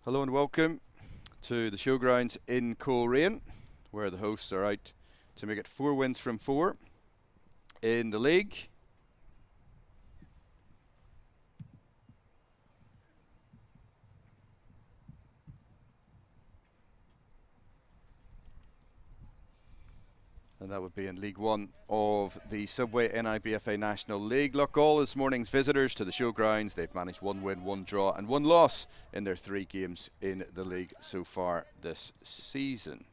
Hello and welcome to the showgrounds in Coleraine, where the hosts are out to make it 4 wins from 4 in the league. And that would be in League 1 of the Subway NIBFA National League. Loughgall is morning's visitors to the showgrounds. They've managed 1 win, 1 draw and 1 loss in their 3 games in the league so far this season.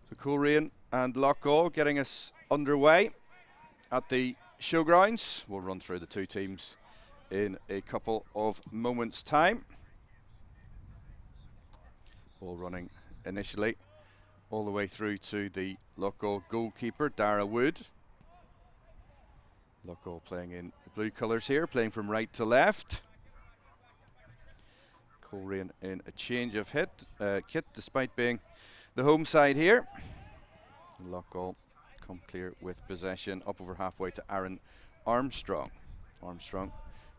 So Coleraine and Loughgall getting us underway at the showgrounds. We'll run through the 2 teams in a couple of moments' time. Ball running initially all the way through to the Loughgall goalkeeper, Dara Wood. Loughgall playing in the blue colours here, playing from right to left. Coleraine in a change of kit despite being the home side here. And Loughgall come clear with possession up over halfway to Aaron Armstrong. Armstrong,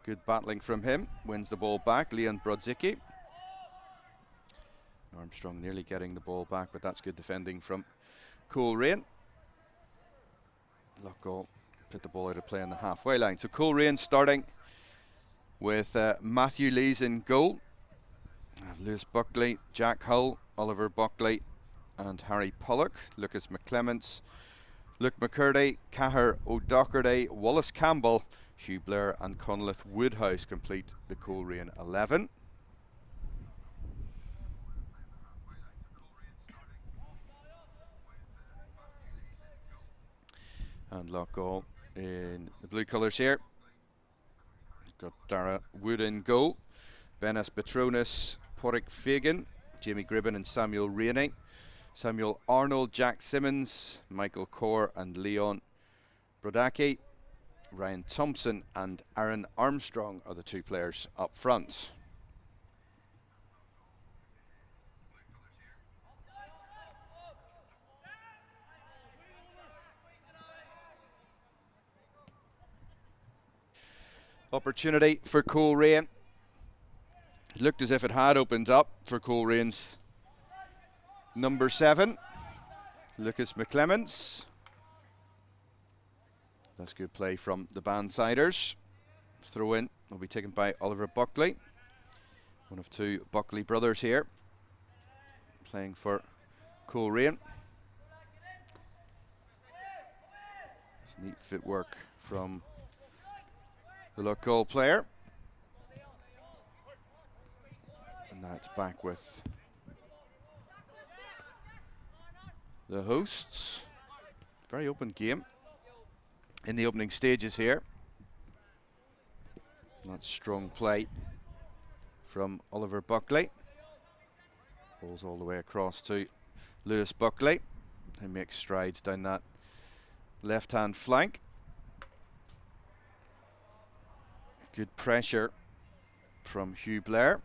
good battling from him, wins the ball back. Leon Brodzicki. Armstrong nearly getting the ball back, but that's good defending from Coleraine. Loughgall put the ball out of play on the halfway line. So Coleraine starting with Matthew Lees in goal. Lewis Buckley, Jack Hull, Oliver Buckley and Harry Pollock. Lucas McClements, Luke McCurdy, Cahir O'Doherty, Wallace Campbell, Hugh Blair and Conleth Woodhouse complete the Coleraine 11. And Loughgall in the blue colours here. Got Dara Wood in goal. Benes Petronas, Porrick Fagan, Jamie Gribben and Samuel Rainey. Samuel Arnold, Jack Simmons, Michael Corr and Leon Brodacki. Ryan Thompson and Aaron Armstrong are the 2 players up front. Opportunity for Coleraine. It looked as if it had opened up for Colerane's number 7, Lucas McClements. That's good play from the Bandsiders. Throw in will be taken by Oliver Buckley, one of 2 Buckley brothers here, playing for Coleraine. It's neat footwork from the Loughgall player. And that's back with the hosts. Very open game in the opening stages here. That's strong play from Oliver Buckley. Ball's all the way across to Lewis Buckley, who makes strides down that left-hand flank. Good pressure from Hugh Blair.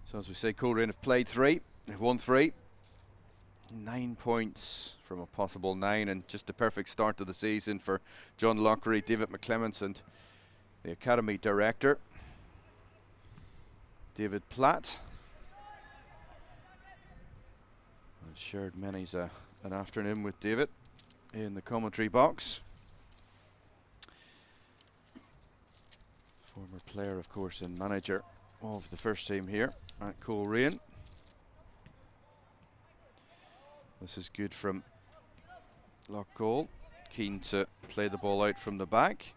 So as we say, Coleraine have played 3, they've won 3. 9 points from a possible 9, and just the perfect start to the season for John Lockery, David McClements and the Academy Director, David Platt. I've shared many's an afternoon with David in the commentary box. Former player, of course, and manager of the first team here at Coleraine. This is good from Loughgall, keen to play the ball out from the back.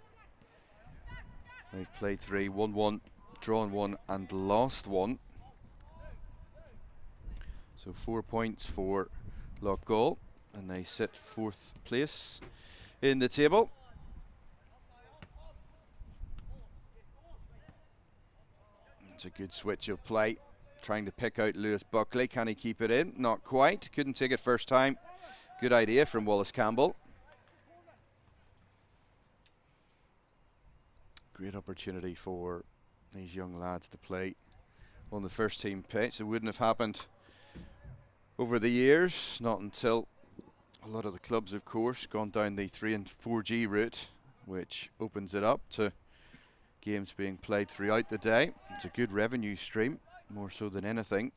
They've played 3, won 1, drawn 1 and lost 1. So 4 points for Loughgall, and they sit 4th place in the table. It's a good switch of play, trying to pick out Lewis Buckley. Can he keep it in? Not quite. Couldn't take it first time. Good idea from Wallace Campbell. Great opportunity for these young lads to play on the first team pitch. It wouldn't have happened over the years, not until a lot of the clubs, of course, gone down the 3 and 4G route, which opens it up to games being played throughout the day. It's a good revenue stream, more so than anything.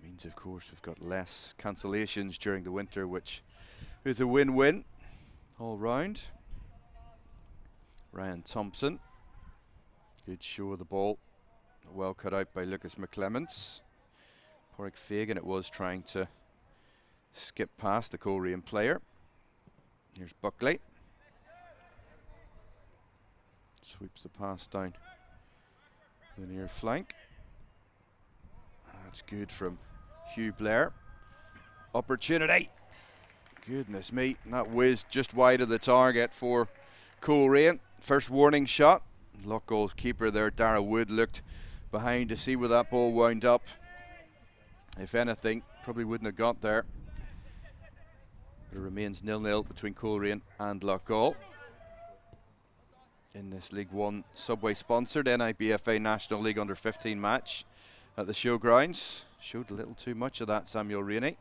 Means, of course, we've got less cancellations during the winter, which is a win-win all round. Ryan Thompson, good show of the ball, well cut out by Lucas McClements. Porrick Fagan it was trying to skip past the Coleraine player. Here's Buckley. Sweeps the pass down the near flank. That's good from Hugh Blair. Opportunity. Goodness me, that whizzed just wide of the target for Coleraine. First warning shot. Loughgall's keeper there, Dara Wood, looked behind to see where that ball wound up. If anything, probably wouldn't have got there. It remains 0-0 between Coleraine and Loughgall in this League One Subway sponsored NIBFA National League Under 15 match at the showgrounds. Showed a little too much of that, Samuel Rainey.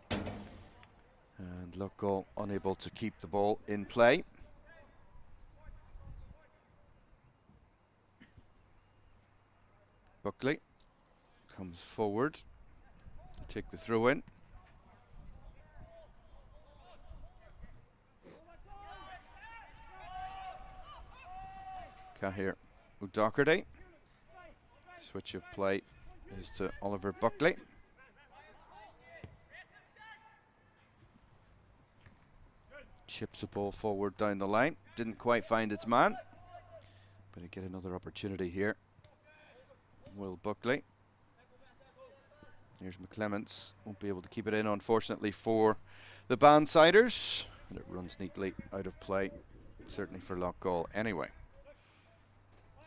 And Loughgall unable to keep the ball in play. Buckley comes forward to take the throw in. Cahir O'Doherty. Switch of play is to Oliver Buckley. Chips the ball forward down the line. Didn't quite find its man. But he get another opportunity here. Will Buckley. Here's McClements. Won't be able to keep it in, unfortunately, for the Bandsiders. And it runs neatly out of play, certainly for Loughgall anyway.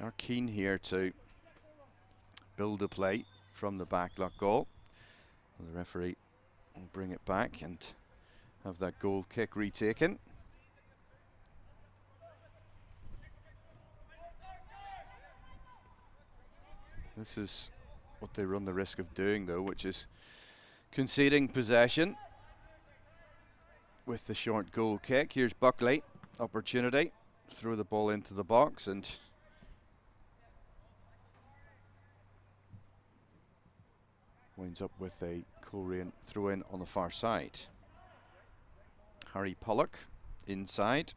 Are keen here to build a play from the back, Loughgall. The referee will bring it back and have that goal kick retaken. This is what they run the risk of doing, though, which is conceding possession with the short goal kick. Here's Buckley, opportunity, throw the ball into the box and winds up with a Coleraine throw in on the far side. Harry Pollock inside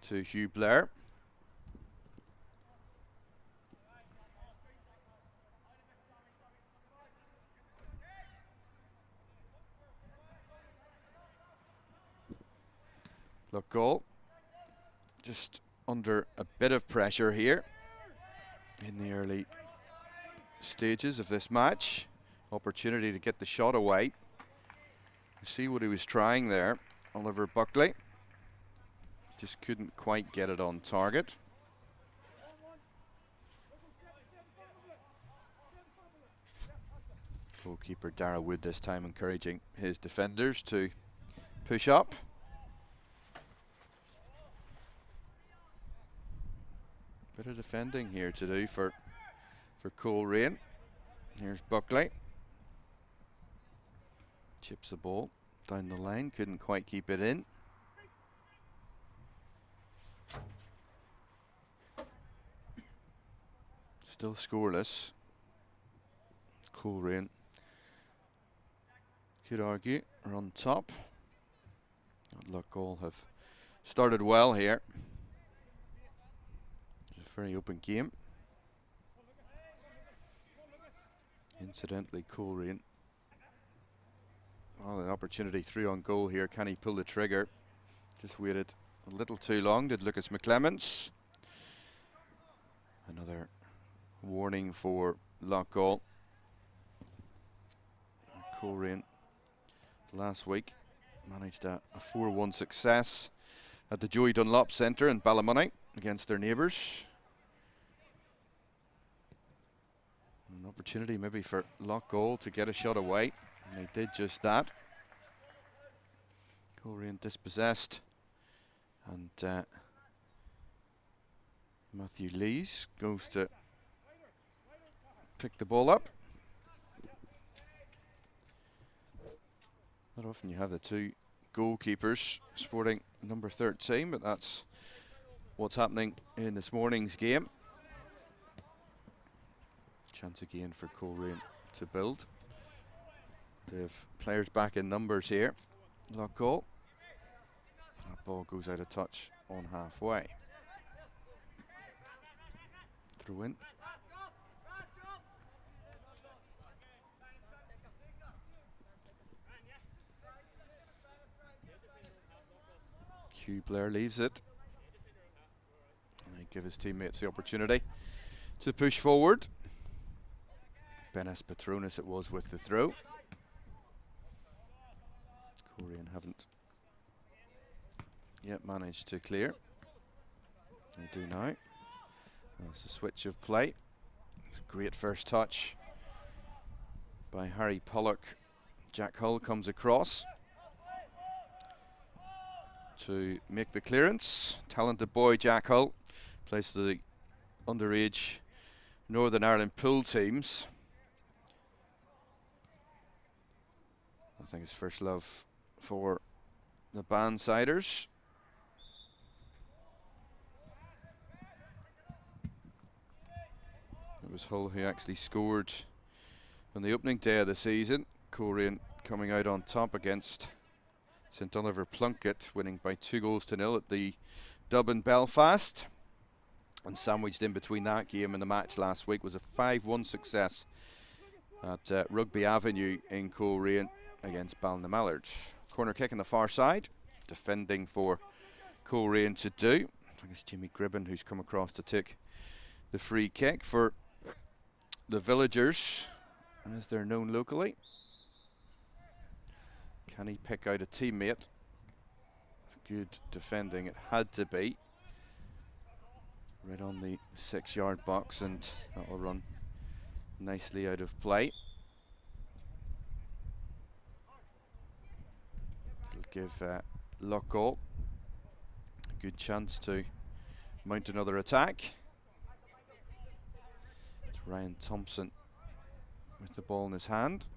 to Hugh Blair. Loughgall just under a bit of pressure here in the early stages of this match. Opportunity to get the shot away. You see what he was trying there, Oliver Buckley. Just couldn't quite get it on target. Goalkeeper Dara Wood this time encouraging his defenders to push up. Bit of defending here to do for Coleraine. Here's Buckley. Chips the ball down the line, couldn't quite keep it in. Still scoreless. Coleraine, could argue, are on top. Loughgall have started well here. It's a very open game. Incidentally, Coleraine, well, an opportunity through on goal here. Can he pull the trigger? Just waited a little too long, did Lucas McClements. Another warning for Loughgall. Coleraine last week managed a 4-1 success at the Joey Dunlop Centre in Ballymoney against their neighbours. An opportunity maybe for Loughgall to get a shot away. And they did just that. Coleraine dispossessed. And Matthew Lees goes to pick the ball up. Not often you have the two goalkeepers sporting number 13, but that's what's happening in this morning's game. Chance again for Coleraine to build. They have players back in numbers here. Loughgall. That ball goes out of touch on halfway. Throw in. Hugh Blair leaves it. And he give his teammates the opportunity to push forward. Benes Petronas it was with the throw. Coleraine haven't yet managed to clear. They do now. That's a switch of play. It's a great first touch by Harry Pollock. Jack Hull comes across to make the clearance. Talented boy Jack Hull plays for the underage Northern Ireland pool teams. I think his first love for the Bandsiders. It was Hull who actually scored on the opening day of the season. Coleraine coming out on top against St Oliver Plunkett, winning by 2-0 at the Dublin Belfast. And sandwiched in between that game and the match last week was a 5-1 success at Rugby Avenue in Coleraine against Ballinamalard. Corner kick on the far side, defending for Coleraine to do. I think it's Jimmy Gribben who's come across to take the free kick for the Villagers, as they're known locally. Can he pick out a teammate? Good defending, it had to be. Right on the 6-yard box, and that will run nicely out of play. It'll give Loughgall a good chance to mount another attack. It's Ryan Thompson with the ball in his hand.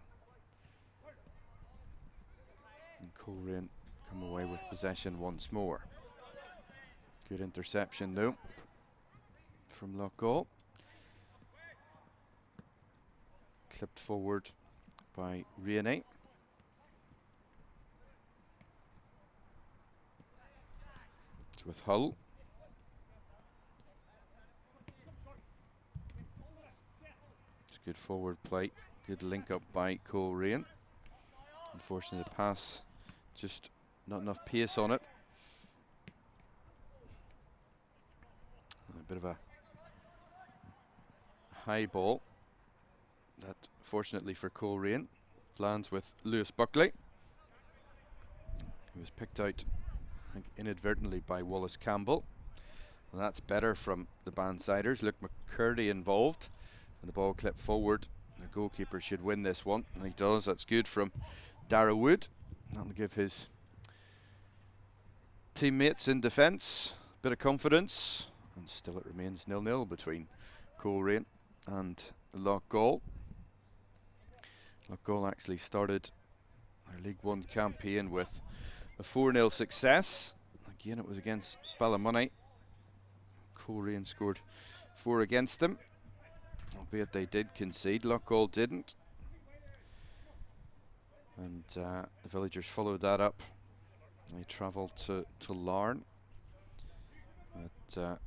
And Coleraine come away with possession once more. Good interception though from Loughgall. Clipped forward by Rainey. It's with Hull. It's good forward play. Good link up by Coleraine. Unfortunately the pass, just not enough pace on it. A bit of a high ball that, fortunately for Coleraine, lands with Lewis Buckley. He was picked out, I think, inadvertently by Wallace Campbell. And that's better from the Bandsiders. Luke McCurdy involved, and the ball clipped forward. The goalkeeper should win this one, and he does. That's good from Dara Wood. That'll give his teammates in defence a bit of confidence. And still it remains 0-0 between Coleraine and Loughgall. Loughgall actually started their League One campaign with a 4-0 success. Again, it was against Ballymoney. Coleraine scored 4 against them, albeit they did concede. Loughgall didn't. And the Villagers followed that up. They travelled to Larne. But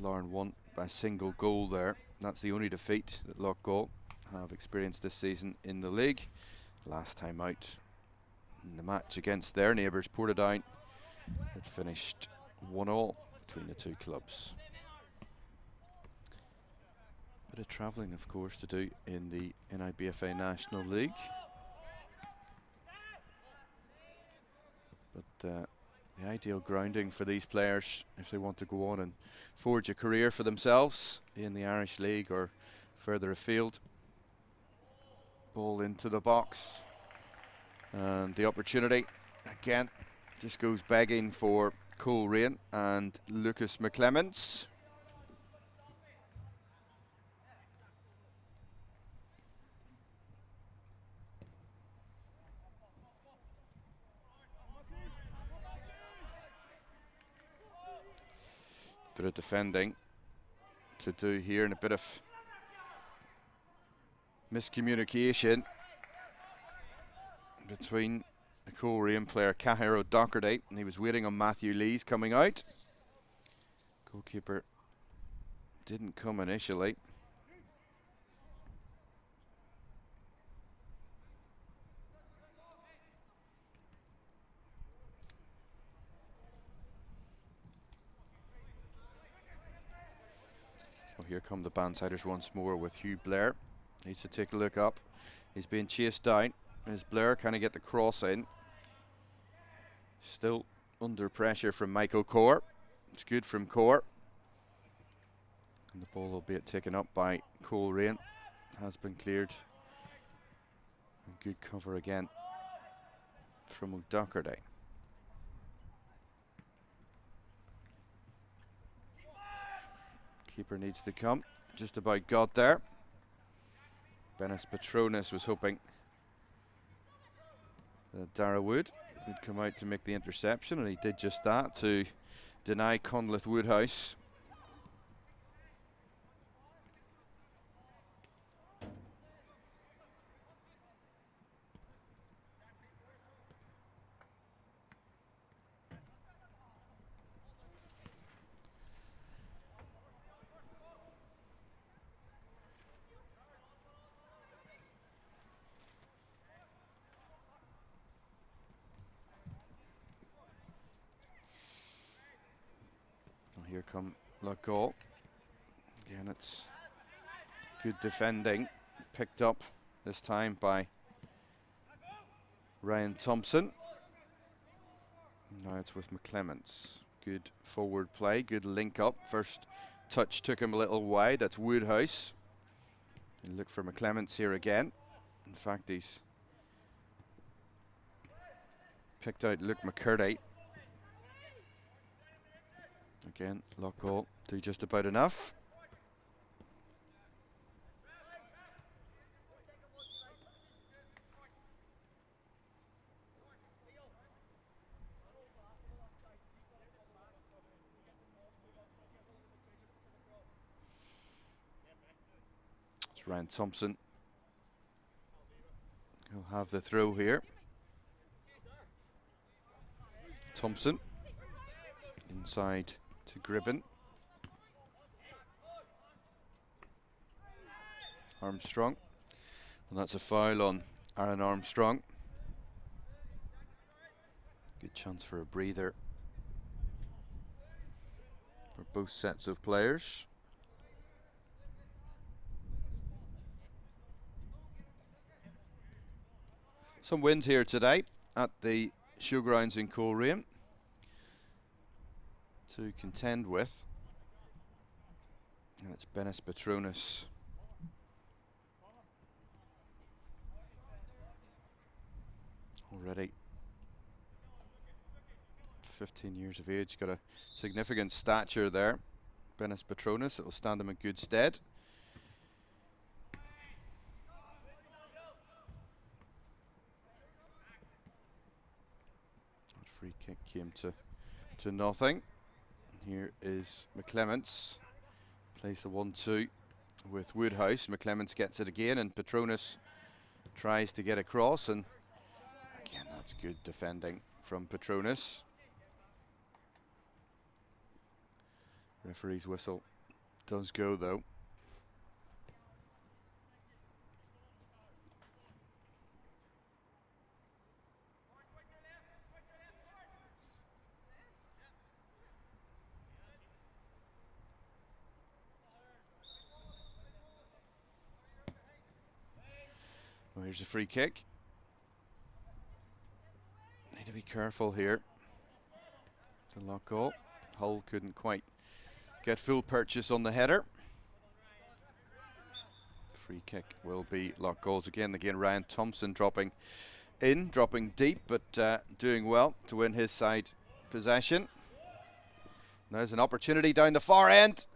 Larne won by a single goal there. That's the only defeat that Loughgall have experienced this season in the league. Last time out in the match against their neighbours Portadown, it finished 1-1 between the two clubs. Bit of travelling, of course, to do in the NIBFA National League. But the ideal grounding for these players if they want to go on and forge a career for themselves in the Irish League or further afield. Ball into the box, and the opportunity again just goes begging for Coleraine and Lucas McClements. Bit of defending to do here, and a bit of miscommunication between the Coleraine player Cahir O'Doherty, and he was waiting on Matthew Lees coming out. Goalkeeper didn't come initially. Well, here come the Bandsiders once more with Hugh Blair. Needs to take a look up. He's being chased down. As Blair kind of get the cross in. Still under pressure from Michael Corr. It's good from Corr. And the ball, albeit taken up by Coleraine, has been cleared. And good cover again from O'Doherty. Keeper needs to come. Just about got there. Bennis Petronas was hoping that Dara Wood would come out to make the interception, and he did just that to deny Conleth Woodhouse. Here come Loughgall. Again, it's good defending. Picked up this time by Ryan Thompson. Now it's with McClements. Good forward play, good link up. First touch took him a little wide. That's Woodhouse. And look for McClements here again. In fact, he's picked out Luke McCurdy. Again, Loughgall do just about enough. It's Ryan Thompson. He'll have the throw here. Thompson inside to Gribben. Armstrong. And that's a foul on Aaron Armstrong. Good chance for a breather for both sets of players. Some wind here today at the showgrounds in Coleraine to contend with. And it's Bennis Petronas. Already 15 years of age, got a significant stature there. Bennis Petronas, it'll stand him in good stead. That free kick came to nothing. Here is McClements. Plays the 1-2 with Woodhouse. McClements gets it again, and Petronas tries to get across, and again, that's good defending from Petronas. Referee's whistle does go though. Well, here's a free kick. Need to be careful here. It's a Loughgall. Hull couldn't quite get full purchase on the header. Free kick will be Loughgall's again. Again, Ryan Thompson dropping deep, but doing well to win his side possession. There's an opportunity down the far end,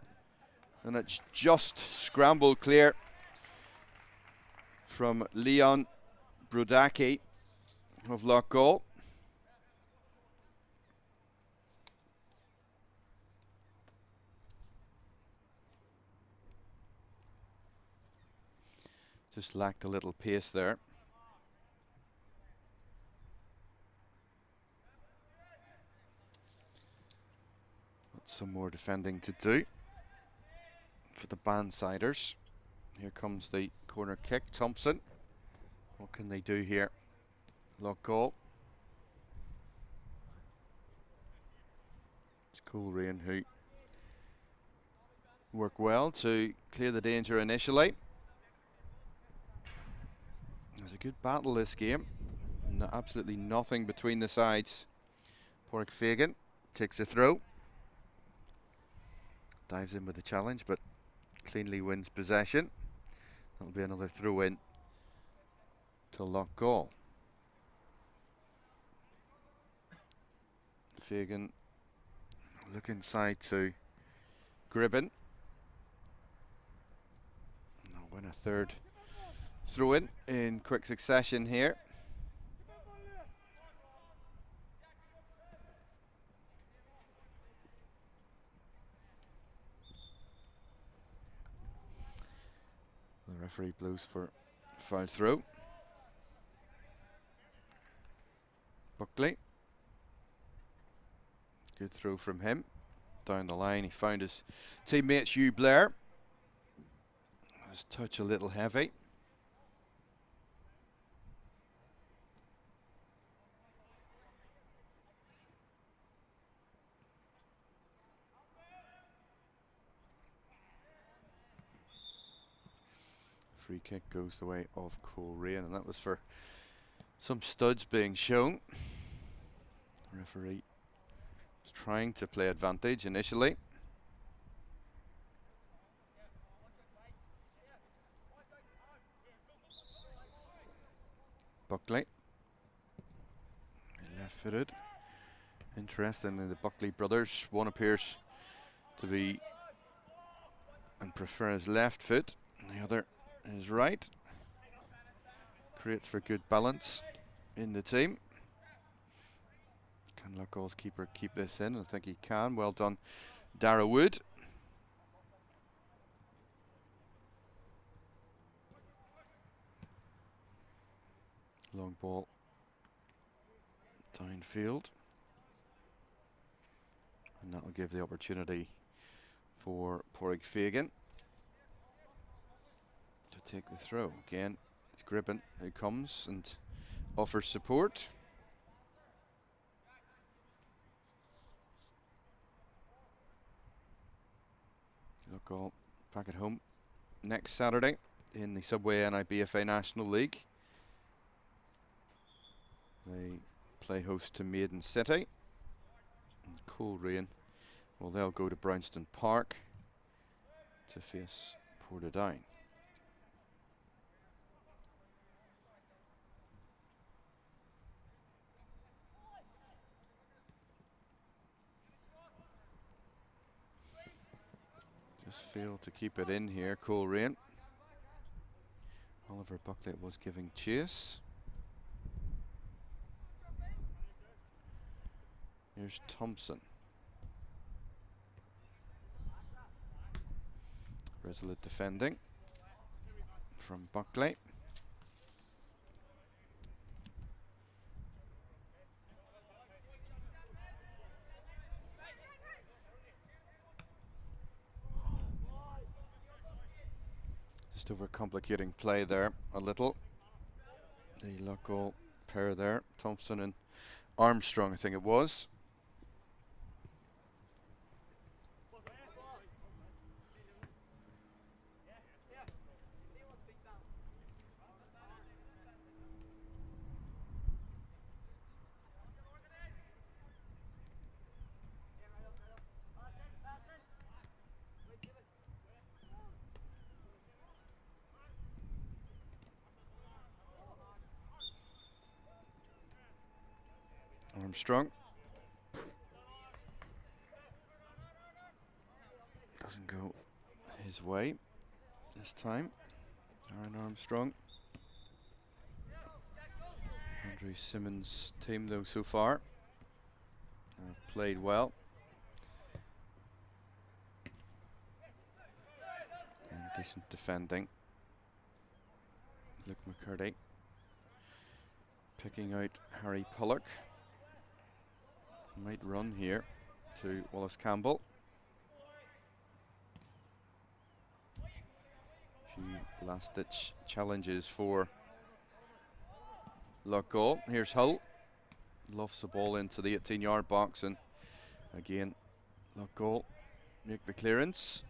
and it's just scrambled clear from Leon Brodacki of Loughgall. Just lacked a little pace there. Got some more defending to do for the Bandsiders. Here comes the corner kick. Thompson. What can they do here? Loughgall. It's Coleraine who work well to clear the danger initially. There's a good battle this game. No, absolutely nothing between the sides. Porrick Fagan takes a throw. Dives in with the challenge, but cleanly wins possession. That'll be another throw in to Loughgall. Fagan look inside to Gribben. They'll win a third throw in quick succession here. The referee blows for foul throw. Buckley. Good throw from him. Down the line, he found his teammate Hugh Blair. His touch a little heavy. Free kick goes the way of Coleraine, and that was for some studs being shown. The referee was trying to play advantage initially. Buckley. Left-footed. Interestingly, the Buckley brothers, one appears to be and prefer his left foot, and the other is right. Creates for good balance in the team. Can Loughgall's keeper keep this in? I think he can. Well done, Dara Wood. Long ball downfield, and that will give the opportunity for Porrick Fagan to take the throw. Again, it's Gribben who comes and offers support. Loughgall back at home next Saturday in the Subway NIBFA National League. They play host to Maiden City. And Coleraine, well, they'll go to Brownston Park to face Portadown. Just failed to keep it in here, Coleraine. Oliver Buckley was giving chase. Here's Thompson. Resolute defending from Buckley. Just overcomplicating play there a little. The Loughgall pair there, Thompson and Armstrong, I think it was. Armstrong doesn't go his way this time. Aaron Armstrong. Andrew Simmons' team, though, so far have played well. And decent defending. Luke McCurdy picking out Harry Pollock. Might run here to Wallace Campbell. Few last-ditch challenges for Loughgall. Here's Hull. Lofts the ball into the 18-yard box, and again Loughgall make the clearance.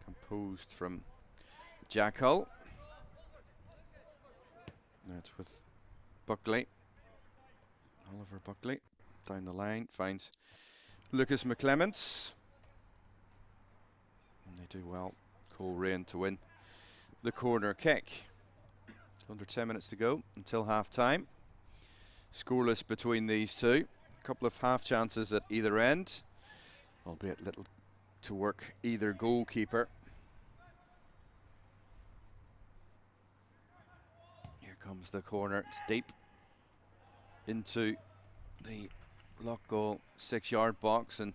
Composed from Jack Hull. That's with Buckley. Oliver Buckley down the line finds Lucas McClements. And they do well. Coleraine to win the corner kick. Under 10 minutes to go until half time. Scoreless between these two. A couple of half chances at either end, albeit little to work either goalkeeper. Here comes the corner. It's deep into the Loughgall 6-yard box, and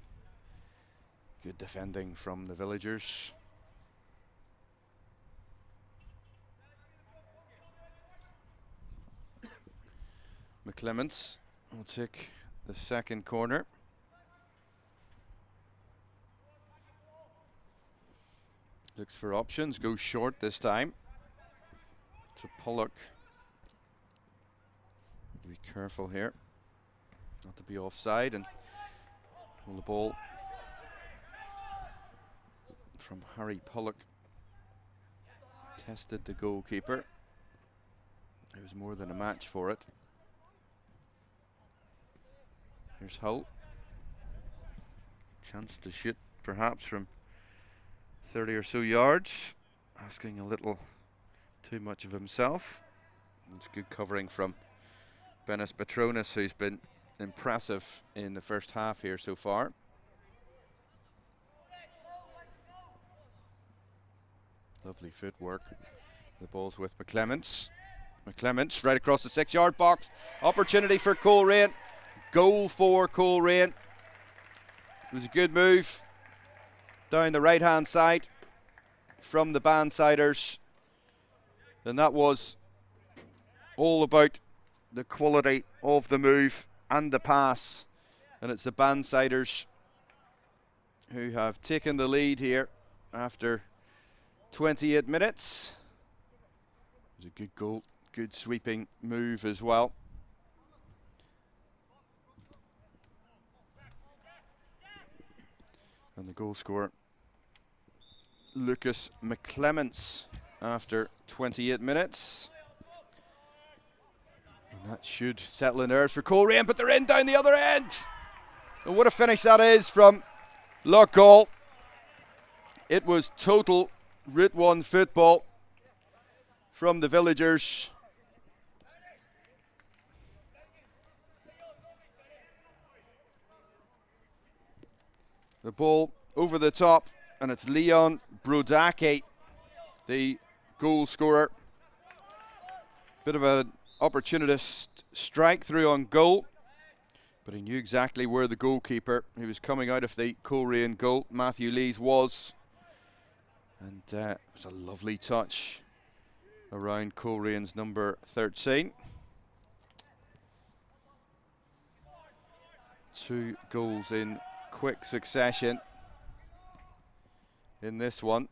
good defending from the villagers. McClements will take the second corner. Looks for options, goes short this time. To Pollock. Be careful here, not to be offside, and well, the ball from Harry Pollock tested the goalkeeper. It was more than a match for it. Here's Hull. Chance to shoot perhaps from 30 or so yards. Asking a little too much of himself. It's good covering from Benes Petronas, who's been impressive in the first half here so far. Lovely footwork. The ball's with McClements. McClements right across the 6-yard box. Opportunity for Coleraine. Goal for Coleraine. It was a good move down the right-hand side from the Bandsiders. And that was all about the quality of the move and the pass. And it's the Bandsiders who have taken the lead here after 28 minutes. It was a good goal, good sweeping move as well. And the goal scorer, Lucas McClements, after 28 minutes. And that should settle the nerves for Coleraine, but they're in down the other end. And what a finish that is from Loughgall. It was total Route 1 football from the villagers. The ball over the top, and it's Leon Brodacki, the goal scorer. Bit of an opportunist strike through on goal, but he knew exactly where the goalkeeper, who was coming out of the Coleraine goal, Matthew Lees, was. And it was a lovely touch around Colerane's number 13. 2 goals in quick succession in this one.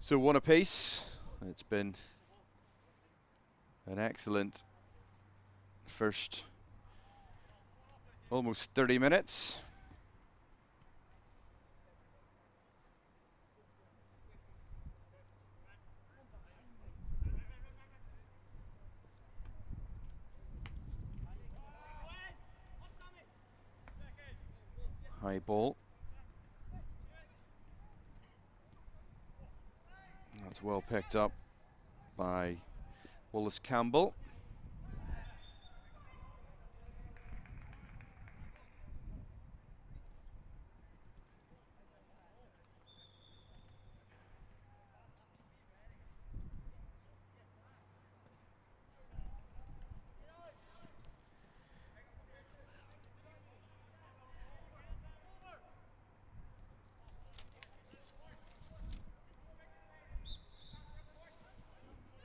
So 1 apiece. It's been an excellent first almost 30 minutes. High ball. That's well picked up by Wallace Campbell.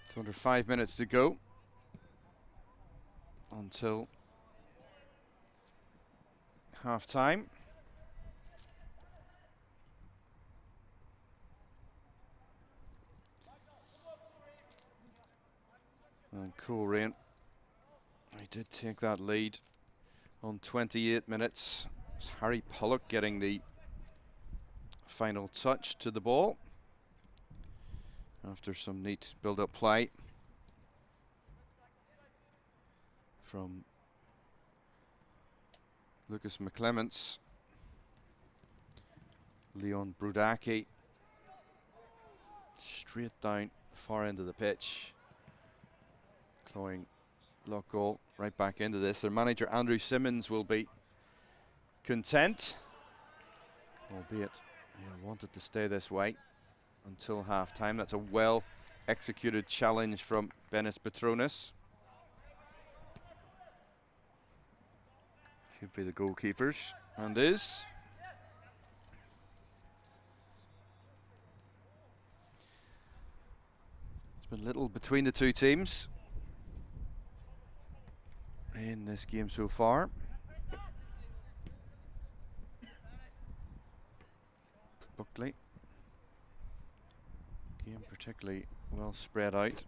It's under 5 minutes to go until half time. And Coleraine, he did take that lead on 28 minutes. It's Harry Pollock getting the final touch to the ball after some neat build-up play from Lucas McClements. Leon Brudaki straight down the far end of the pitch, clawing Loughgall right back into this. Their manager Andrew Simmons will be content, albeit he wanted to stay this way until half time. That's a well executed challenge from Bennis Petronas. Should be the goalkeepers, and is. There's been little between the two teams in this game so far. Buckley. Game particularly well spread out.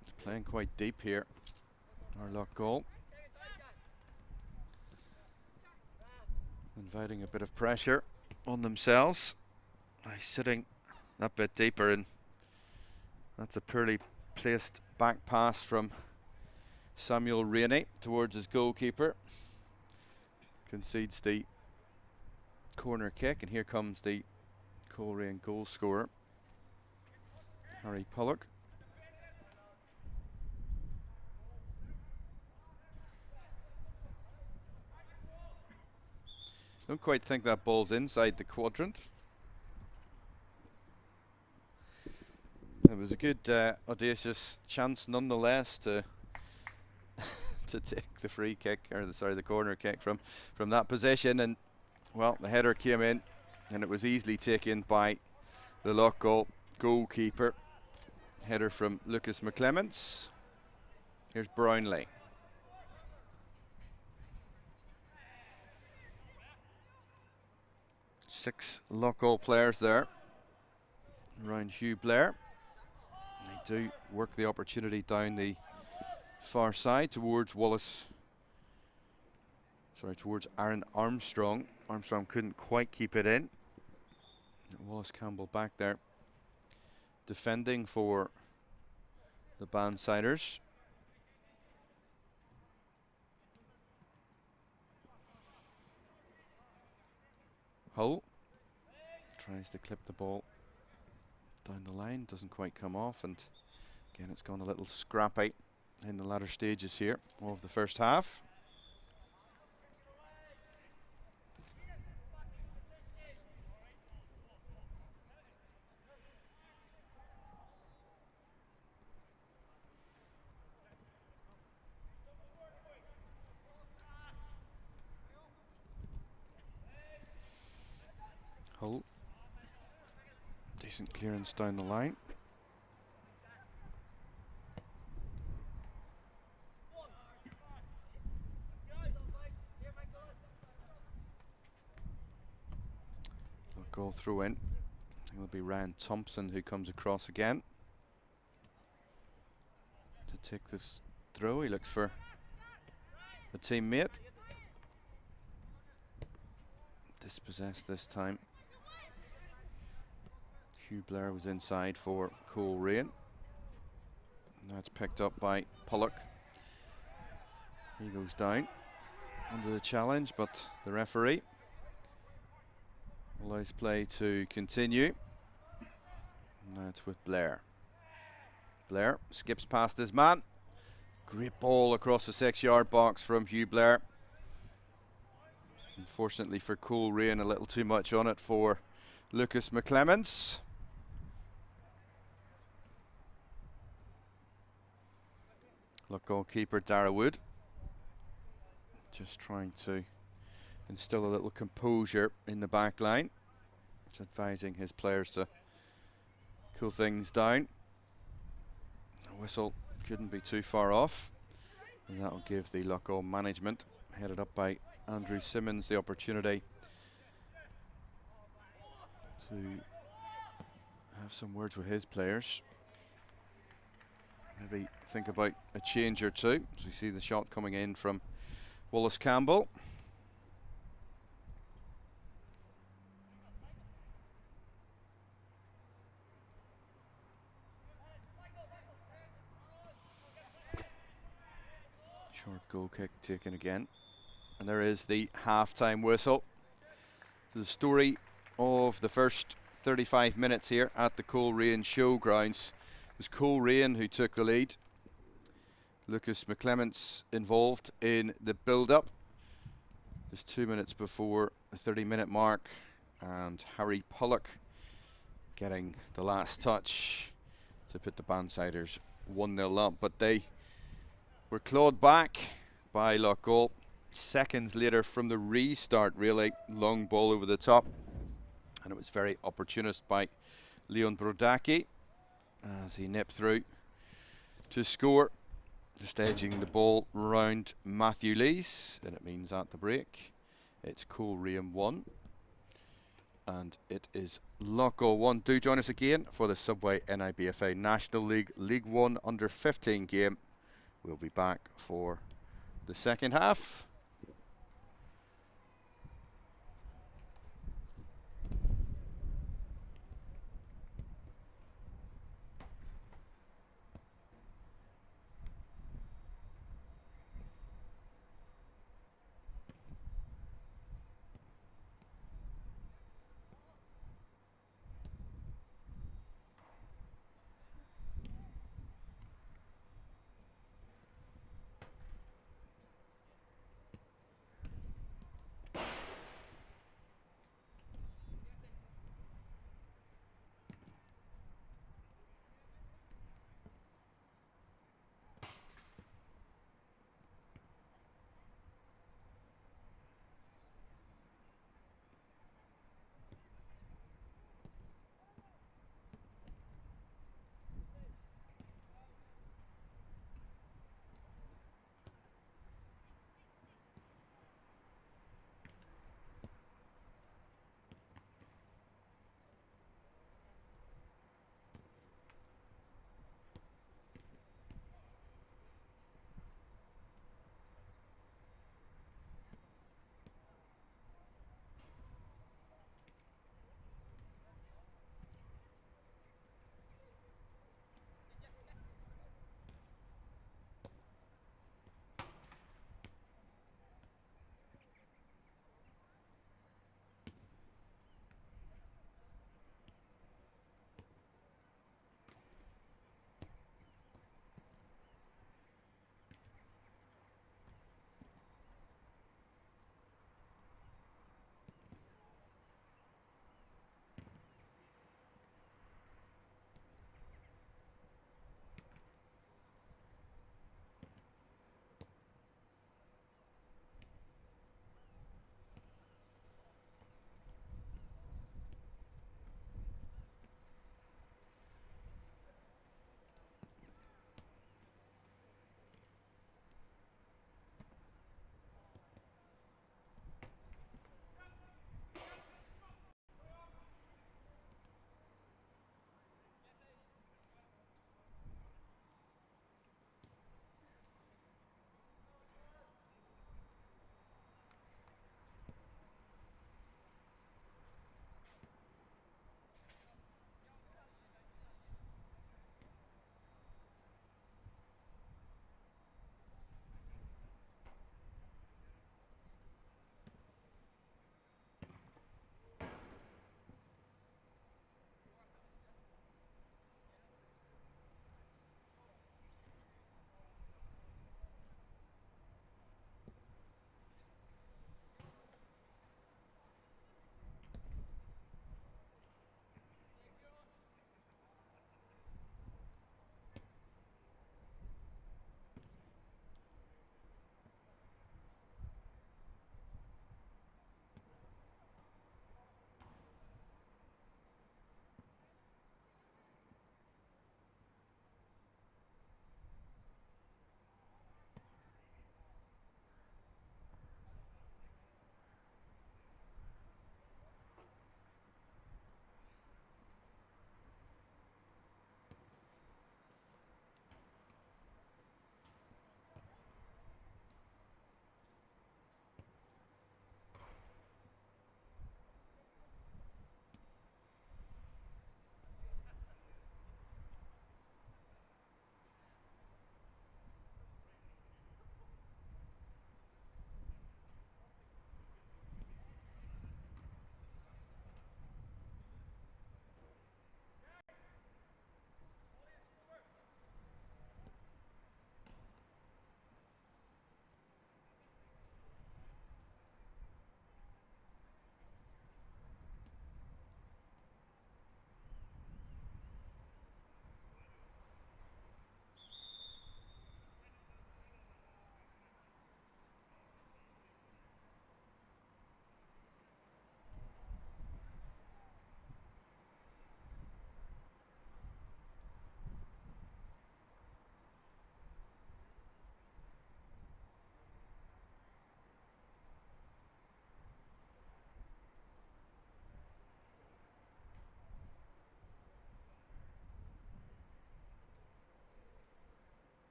It's playing quite deep here. Our Loughgall. Inviting a bit of pressure on themselves by sitting that bit deeper, and that's a poorly placed back pass from Samuel Rainey towards his goalkeeper. Concedes the corner kick, and here comes the Coleraine goal scorer, Harry Pollock. Don't quite think that ball's inside the quadrant. It was a good audacious chance nonetheless to to take the free kick, or the corner kick from that position, and well, the header came in and it was easily taken by the Loughgall goalkeeper. Header from Lucas McClements. Here's Brownlee. Six Loughgall players there around Hugh Blair. They do work the opportunity down the far side towards towards Aaron Armstrong. Armstrong couldn't quite keep it in. Wallace Campbell back there defending for the Bandsiders. Hull tries to clip the ball down the line, doesn't quite come off, and again it's gone a little scrappy in the latter stages here of the first half. Hull, decent clearance down the line. Goal through in. I think it'll be Ryan Thompson who comes across again to take this throw. He looks for a teammate. Dispossessed this time. Hugh Blair was inside for Coleraine. Now it's picked up by Pollock. He goes down under the challenge, but the referee Allows play to continue. And that's with Blair. Blair skips past his man. Great ball across the 6-yard box from Hugh Blair. Unfortunately for Coleraine, a little too much on it for Lucas McClemens. Loughgall keeper Dara Wood just trying to instill a little composure in the back line. It's advising his players to cool things down. The whistle couldn't be too far off, and that'll give the Loughgall management, headed up by Andrew Simmons, the opportunity to have some words with his players. Maybe think about a change or two, as we see the shot coming in from Wallace Campbell. Short goal kick taken again. And there is the half-time whistle. So the story of the first 35 minutes here at the Coleraine Showgrounds. It was Coleraine who took the lead. Lucas McClemens involved in the build-up. Just 2 minutes before the 30-minute mark. And Harry Pollock getting the last touch to put the Bandsiders 1-0 up. But they were clawed back by Loughgall. Seconds later from the restart, really. Long ball over the top. And it was very opportunist by Leon Brodacki as he nipped through to score. Just edging the ball round Matthew Lees. And it means at the break, it's Coleraine 1. And it is Loughgall 1. Do join us again for the Subway NIBFA National League League 1 under-15 game. We'll be back for the second half.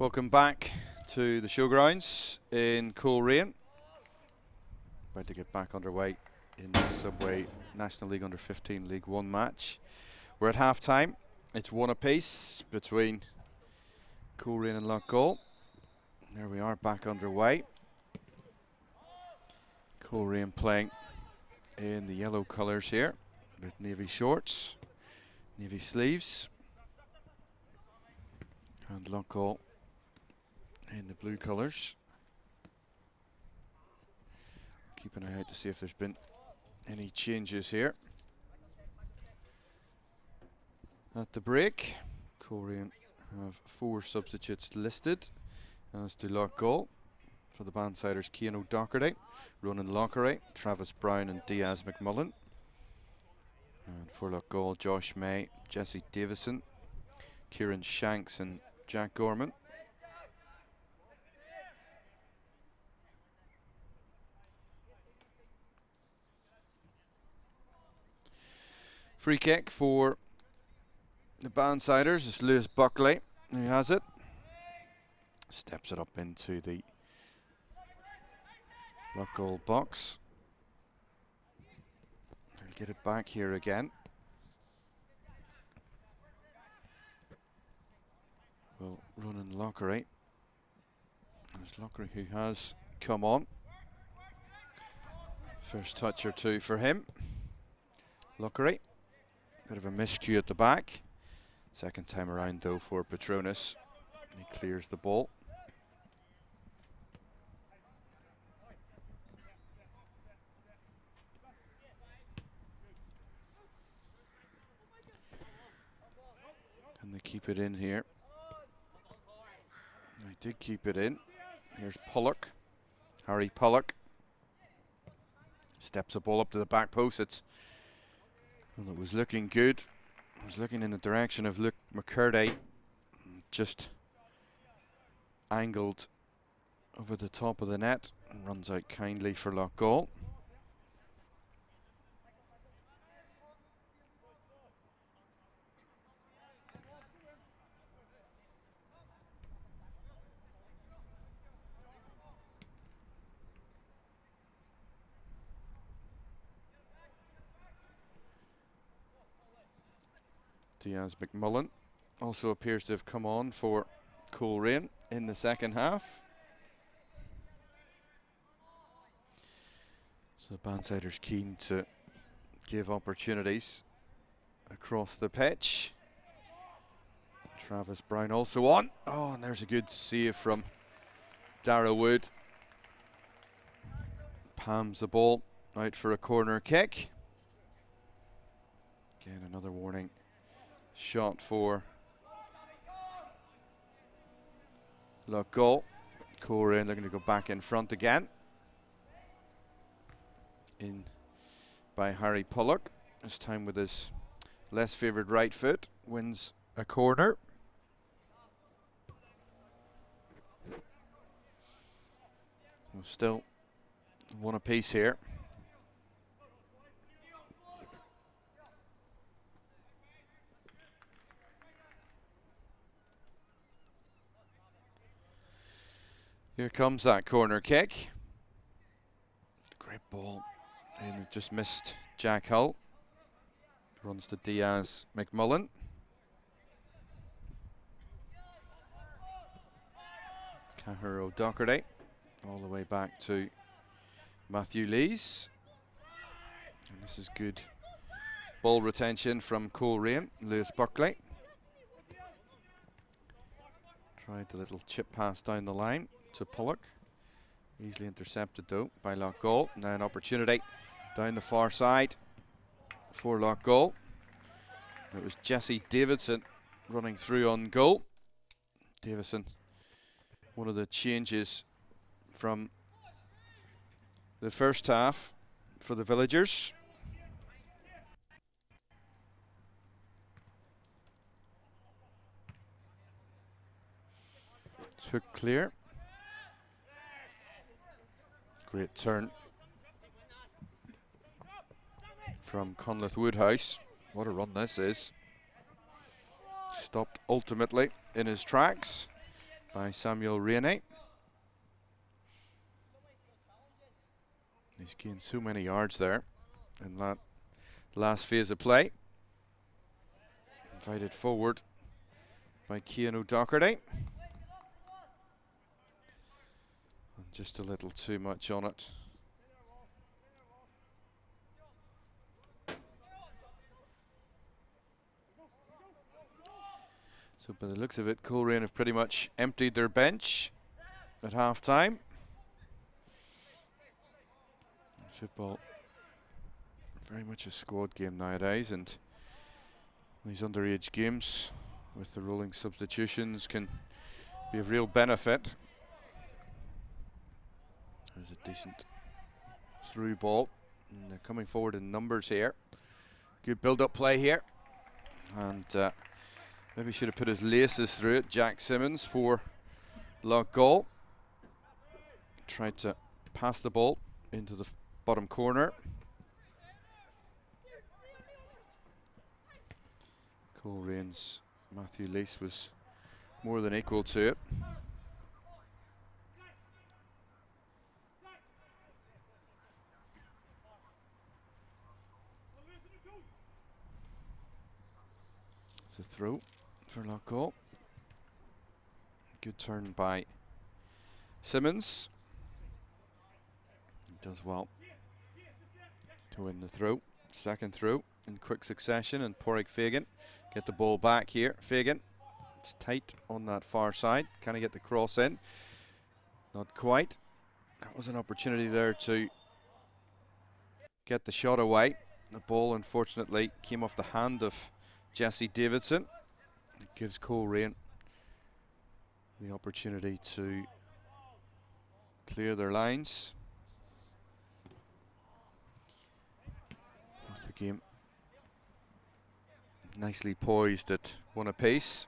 Welcome back to the showgrounds in Coleraine. About to get back underway in the Subway National League Under-15 League 1 match. We're at half-time. It's one apiece between Coleraine and Loughgall. There we are, back underway. Coleraine playing in the yellow colours here with navy shorts, navy sleeves, and Loughgall in the blue colours. Keep an eye out to see if there's been any changes here. At the break, Coleraine have 4 substitutes listed, as do Loughgall. For the Bandsiders, Cian O'Doherty, Ronan Loughgall, Travis Brown and Diaz McMullen. And for Loughgall, Josh May, Jesse Davison, Kieran Shanks and Jack Gorman. Free kick for the Bandsiders. It's Lewis Buckley who has it. Steps it up into the Loughgall box. They'll get it back here again. Well, Ronan Loughgall. There's Loughgall who has come on. First touch or two for him. Loughgall. Bit of a miscue at the back. Second time around though for Petronas. He clears the ball. Can they keep it in here? They did keep it in. Here's Pollock. Harry Pollock. Steps the ball up to the back post. Well, it was looking good. It was looking in the direction of Luke McCurdy. Just angled over the top of the net and runs out kindly for Loughgall. Diaz McMullen also appears to have come on for Coleraine in the second half. So the Bandsiders keen to give opportunities across the pitch. Travis Brown also on. Oh, and there's a good save from Dara Wood. Palms the ball out for a corner kick. Again, another warning shot for Loughgall. Coleraine looking to go back in front again. In by Harry Pollock, this time with his less favoured right foot, wins a corner. Well, still one apiece here. Here comes that corner kick. Great ball. And it just missed Jack Hull. Runs to Diaz McMullen. Cahir O'Doherty. All the way back to Matthew Lees. And this is good ball retention from Coleraine. Lewis Buckley. Tried the little chip pass down the line to Pollock. Easily intercepted though by Loughgall. Now an opportunity down the far side for Loughgall. It was Jesse Davison running through on goal. Davison, one of the changes from the first half for the Villagers. Took clear. Great turn from Conleth Woodhouse. What a run this is. Stopped ultimately in his tracks. by Samuel Rainey. He's gained so many yards there in that last phase of play. Invited forward by Cian O'Doherty. And just a little too much on it. So by the looks of it, Coleraine have pretty much emptied their bench at half time. Football, very much a squad game nowadays, and these underage games with the rolling substitutions can be of real benefit. There's a decent through ball, and they're coming forward in numbers here. Good build-up play here, and maybe should have put his laces through it. Jack Simmons for Loughgall. Tried to pass the ball into the bottom corner. Colerane's Matthew Lease was more than equal to it. It's a throw for Loughgall. Good turn by Simmons. He does well to win the throw. Second throw in quick succession, and Porrick Fagan get the ball back here. Fagan, it's tight on that far side. Can he get the cross in? Not quite. That was an opportunity there to get the shot away. The ball unfortunately came off the hand of Jesse Davidson. It gives Coleraine the opportunity to clear their lines. With the game nicely poised at one apiece.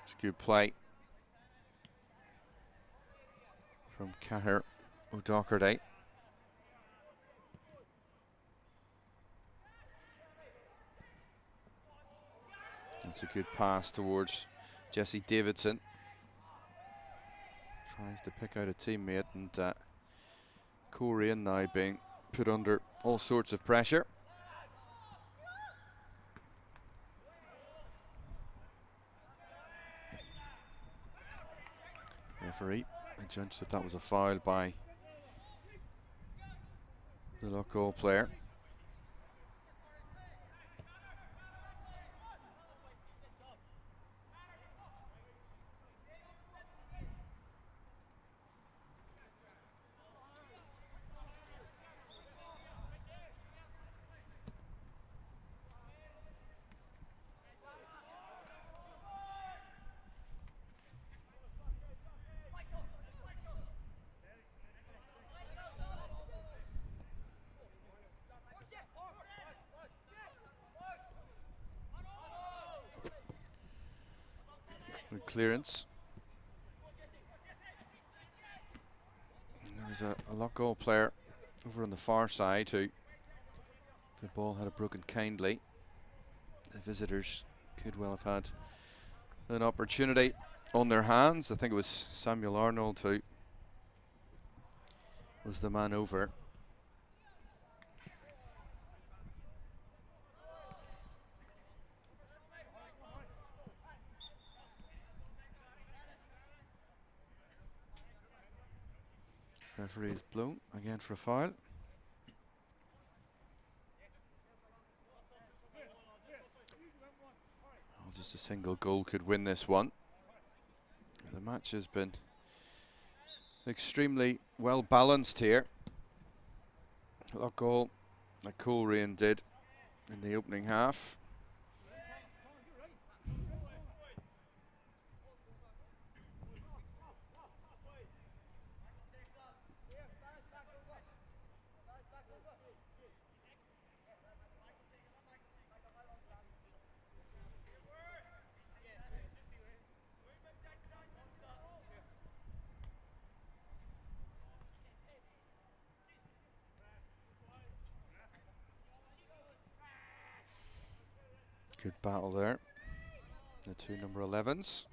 It's good play from Cahir O'Doherty. It's a good pass towards Jesse Davidson. Tries to pick out a teammate, and Coleraine now being put under all sorts of pressure. Referee judged that was a foul by the Loughgall player. Good clearance. There's a Loughgall player over on the far side who, if the ball had broken kindly, the visitors could well have had an opportunity on their hands. I think it was Samuel Arnold who was the man over. Referee is blown again for a foul. Oh, just a single goal could win this one. The match has been extremely well balanced here. A goal that Coleraine did in the opening half. Good battle there. The two number 11s.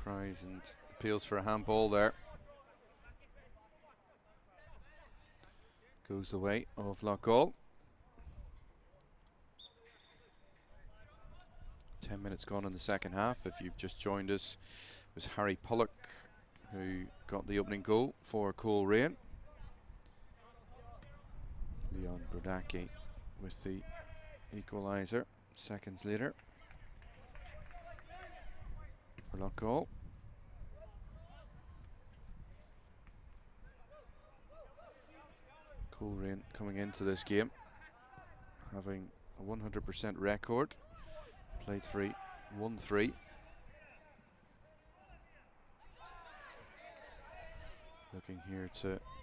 Cries and appeals for a handball there. Goes the way of Loughgall. 10 minutes gone in the second half. If you've just joined us, it was Harry Pollock who got the opening goal for Coleraine. Leon Brodacki with the equaliser seconds later for Loughgall. Coleraine coming into this game having a 100% record. Played 3, won 3. Looking here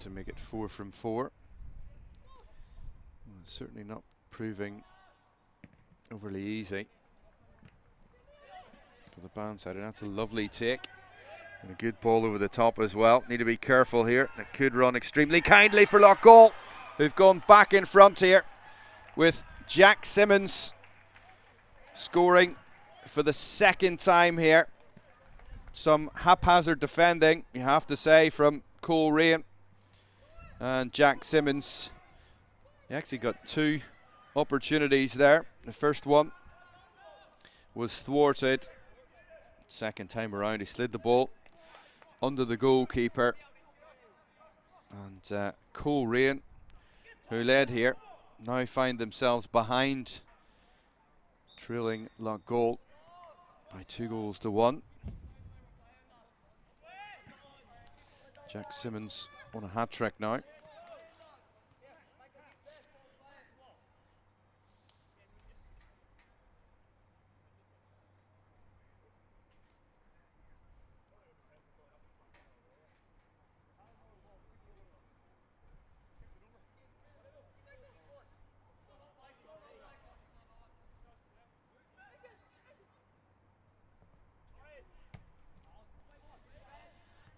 to make it 4 from 4. Well, certainly not proving overly easy for the Bandsider. That's a lovely take. And a good ball over the top as well. Need to be careful here. It could run extremely kindly for Loughgall, who've gone back in front here with Jack Simmons scoring for the second time here. Some haphazard defending, you have to say, from Coleraine. And Jack Simmons, he actually got 2 opportunities there. The first one was thwarted. Second time around, he slid the ball under the goalkeeper. And Coleraine, who led here, now find themselves behind, trailing Loughgall by 2-1. Jack Simmons on a hat-trick now.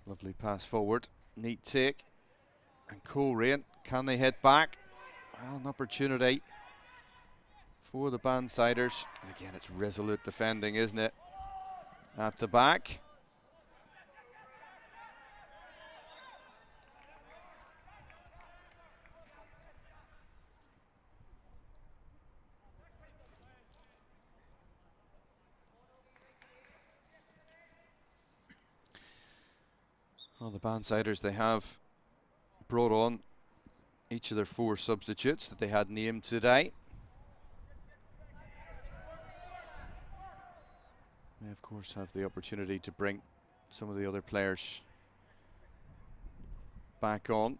Lovely pass forward, neat take. And Coleraine, can they hit back? Well, an opportunity for the Bandsiders. And again, it's resolute defending, isn't it? At the back. Well, the Bandsiders, they have brought on each of their 4 substitutes that they had named today. They, of course, have the opportunity to bring some of the other players back on.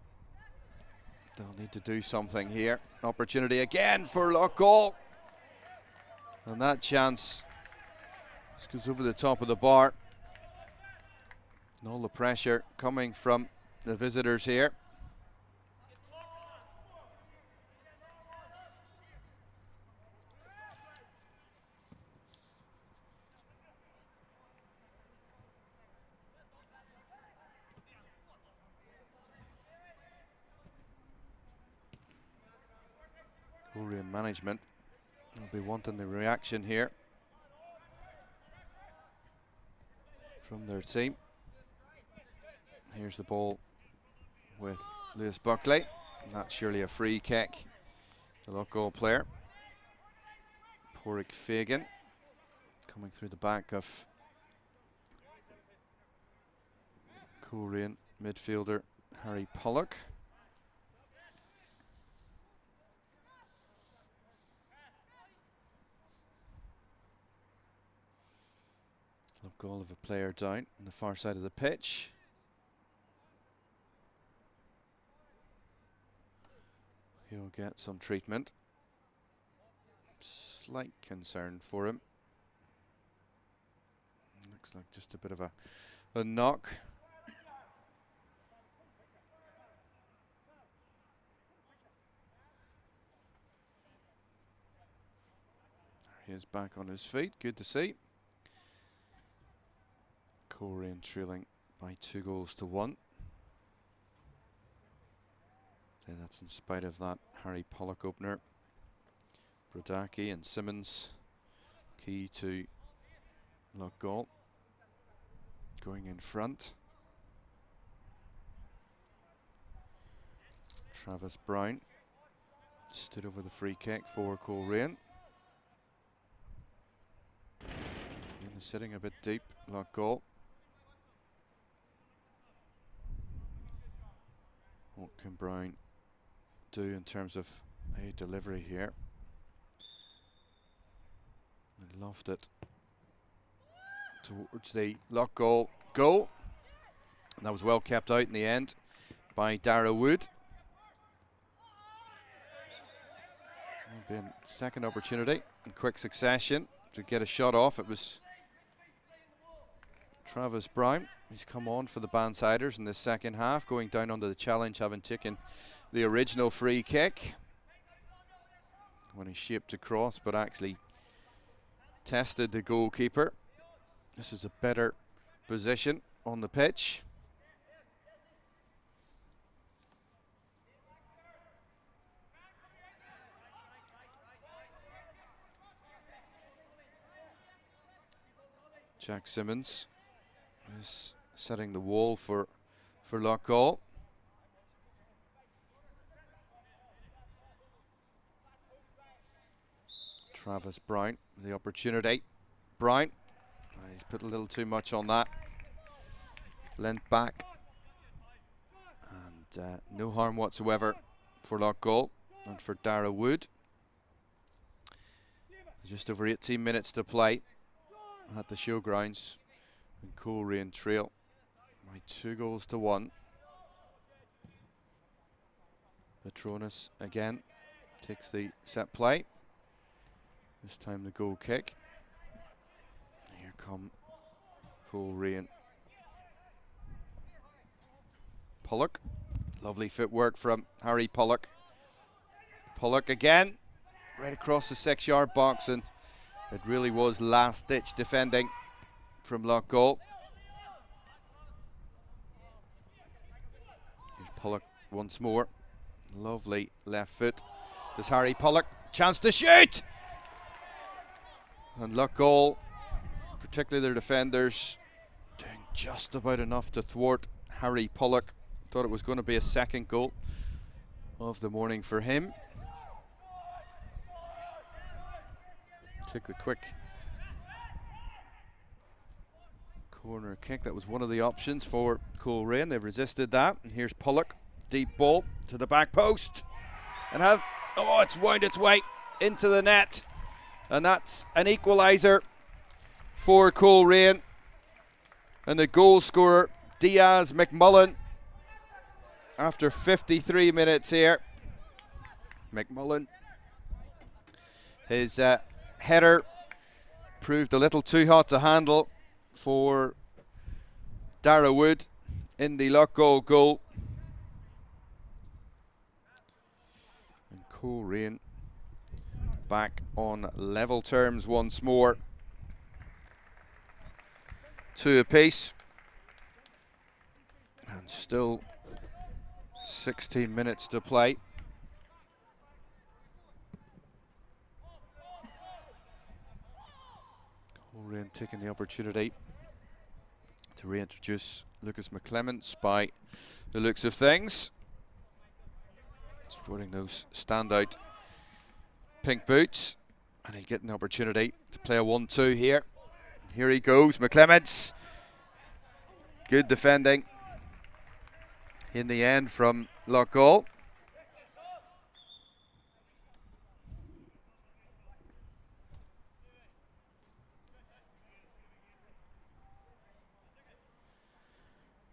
They'll need to do something here. Opportunity again for Loughgall. And that chance just goes over the top of the bar. And all the pressure coming from the visitors here. Coleraine management will be wanting the reaction here from their team. Here's the ball with Lewis Buckley. That's surely a free kick. The Loughgall player. Porrick Fagan coming through the back of Coleraine midfielder Harry Pollock. Loughgall of a player down on the far side of the pitch. He'll get some treatment. Slight concern for him. Looks like just a bit of a knock. He is back on his feet. Good to see. Coleraine trailing by 2-1. And that's in spite of that Harry Pollock opener. Brodacki and Simmons key to Loughgall. going in front. Travis Brown stood over the free kick for Coleraine. Sitting a bit deep, Loughgall. What can Brown do in terms of a delivery here? They lofted it towards the Loughgall goal. And that was well kept out in the end by Dara Wood. Been second opportunity in quick succession to get a shot off. It was Travis Brown. He's come on for the Bandsiders in the second half, going down under the challenge, having taken the original free kick when he shaped across, but actually tested the goalkeeper. This is a better position on the pitch. Jack Simmons is setting the wall for Loughgall. Travis Brown, the opportunity. Brown, he's put a little too much on that. Lent back. And no harm whatsoever for Loughgall and for Dara Wood. Just over 18 minutes to play at the showgrounds. And Coleraine trail by 2-1. Patronus again takes the set play. This time the goal kick. Here come Coleraine. Pollock. Lovely footwork from Harry Pollock. Pollock again. Right across the 6-yard box, and it really was last-ditch defending from Loughgall. Here's Pollock once more. Lovely left foot. There's Harry Pollock. Chance to shoot! And Loughgall, particularly their defenders, doing just about enough to thwart Harry Pollock. Thought it was going to be a second goal of the morning for him. Took the quick corner kick. That was one of the options for Coleraine. They've resisted that. And here's Pollock. Deep ball to the back post. And it's wound its way into the net. And that's an equaliser for Coleraine. And the goal scorer, Diaz McMullen, after 53 minutes here. McMullen, his header proved a little too hot to handle for Dara Wood in the Loughgall goal. And Coleraine back on level terms once more. 2 apiece. And still 16 minutes to play. Coleraine taking the opportunity to reintroduce Lucas McClements by the looks of things. Sporting those standout pink boots, and he'll get an opportunity to play a 1-2 here. Here he goes, McClements. Good defending in the end from Loughgall.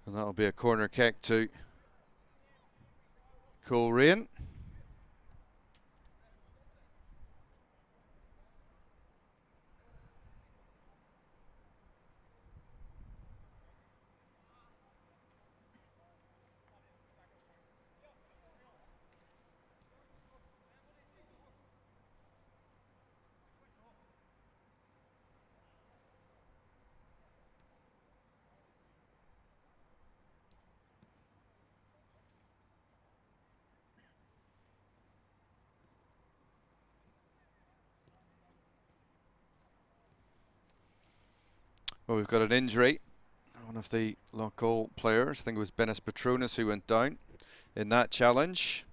And that'll be a corner kick to Coleraine. Well, we've got an injury. One of the Loughgall players. I think it was Bennis Petronas who went down in that challenge.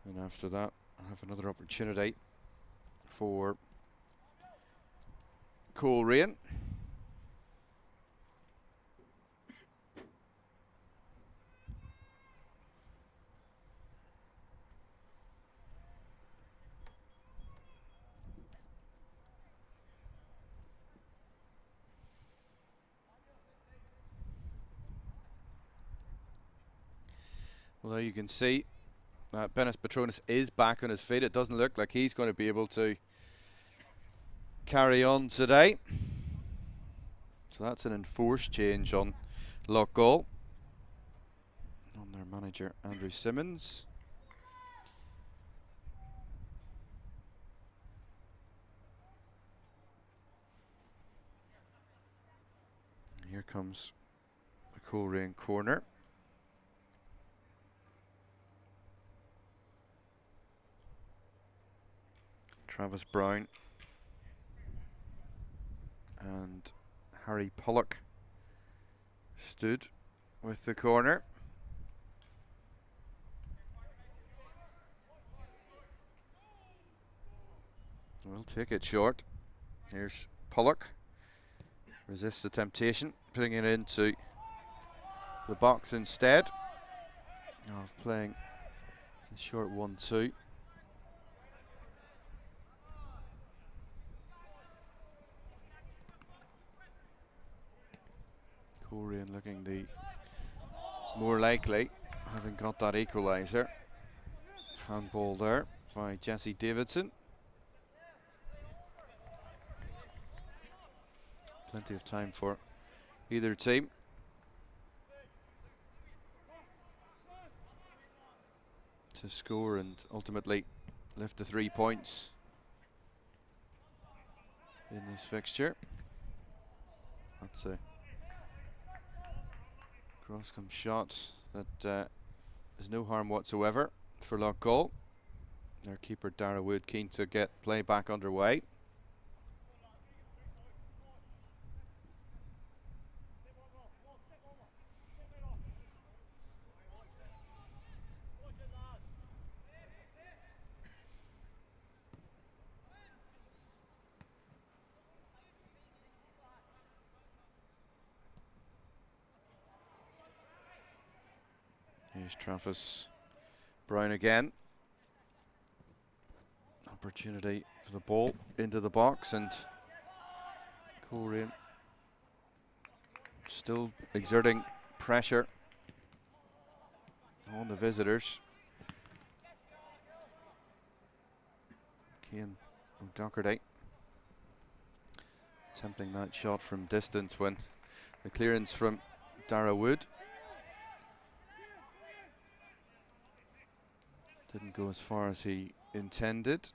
And after that, I have another opportunity for Coleraine. Well, there you can see that Bennis Petronas is back on his feet. It doesn't look like he's going to be able to carry on today. So that's an enforced change on Loughgall, on their manager Andrew Simmons. Here comes the Coleraine corner. Travis Brown and Harry Pollock stood with the corner. We'll take it short. Here's Pollock. Resists the temptation, putting it into the box instead of playing the short 1-2. Coleraine looking the more likely, having got that equaliser. Handball there by Jesse Davidson. Plenty of time for either team. To score and ultimately lift the 3 points in this fixture. That's a cross-come shot that there's no harm whatsoever for Loughgall. Their keeper Dara Wood keen to get play back underway. Here's Travis Brown again. Opportunity for the ball into the box, and Coleraine still exerting pressure on the visitors. Cian O'Doherty attempting that shot from distance when the clearance from Dara Wood didn't go as far as he intended.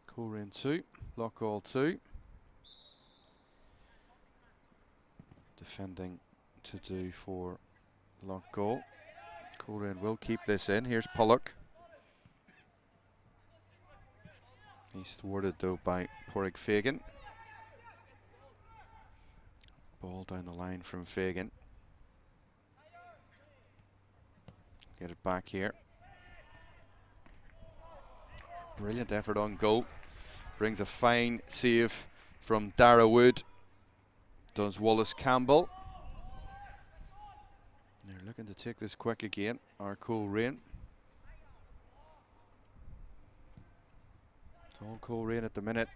Coleraine 2, Loughgall 2. Defending to do for Loughgall. Coleraine will keep this in. Here's Pollock. He's thwarted though by Porrick Fagan. Ball down the line from Fagan. Get it back here. Brilliant effort on goal. Brings a fine save from Dara Wood. Does Wallace Campbell. They're looking to take this quick again, our Coleraine. It's all Coleraine at the minute.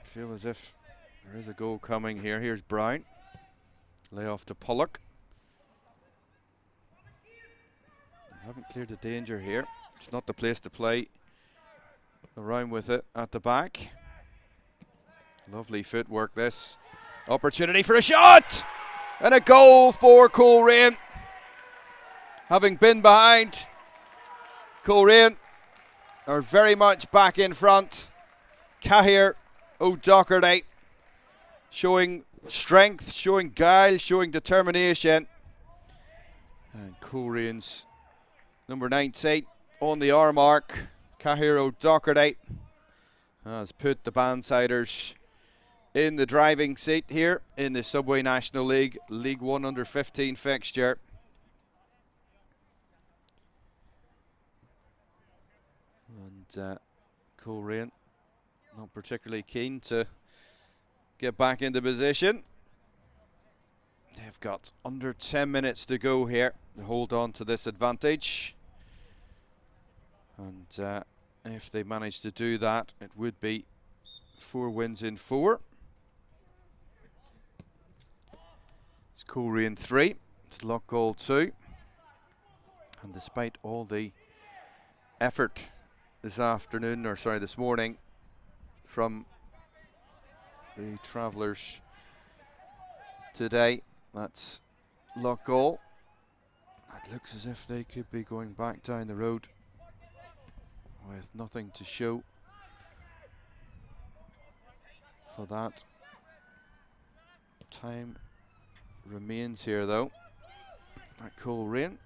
I feel as if there is a goal coming here. Here's Brown. Lay off to Pollock. They haven't cleared the danger here. It's not the place to play around with it at the back. Lovely footwork this. Opportunity for a shot! And a goal for Coleraine. Having been behind, Coleraine are very much back in front. Cahir O'Doherty showing strength, showing guile, showing determination. And Colerane's number 19 on the hour mark, Cahir O'Doherty, has put the Bandsiders in the driving seat here in the Subway National League, League 1 under 15 fixture. And Coleraine not particularly keen to get back into position. They've got under 10 minutes to go here to hold on to this advantage. And if they manage to do that, it would be 4 wins in 4. It's Coleraine 3, it's Loughgall 2. And despite all the effort this morning from the Travellers today, that's Loughgall. It looks as if they could be going back down the road with nothing to show for that. Time remains here though at Coleraine.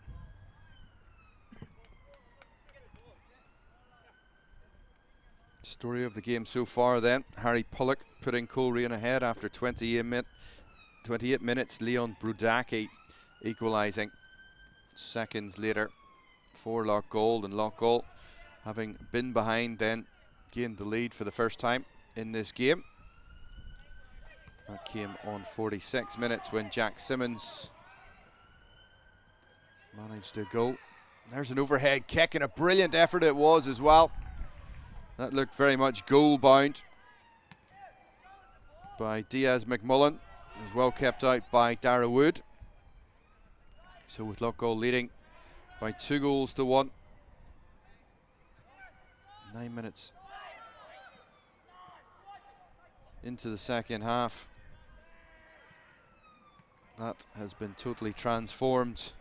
Story of the game so far then, Harry Pollock putting Coleraine ahead after 28 minutes. Leon Brudaki equalising seconds later for Loughgall, and Loughgall, having been behind, then gained the lead for the first time in this game. That came on 46 minutes when Jack Simmons managed to go. There's an overhead kick, and a brilliant effort it was as well. That looked very much goal bound by Diaz McMullen, as well kept out by Dara Wood. So with Loughgall leading by 2-1. 9 minutes into the second half. That has been totally transformed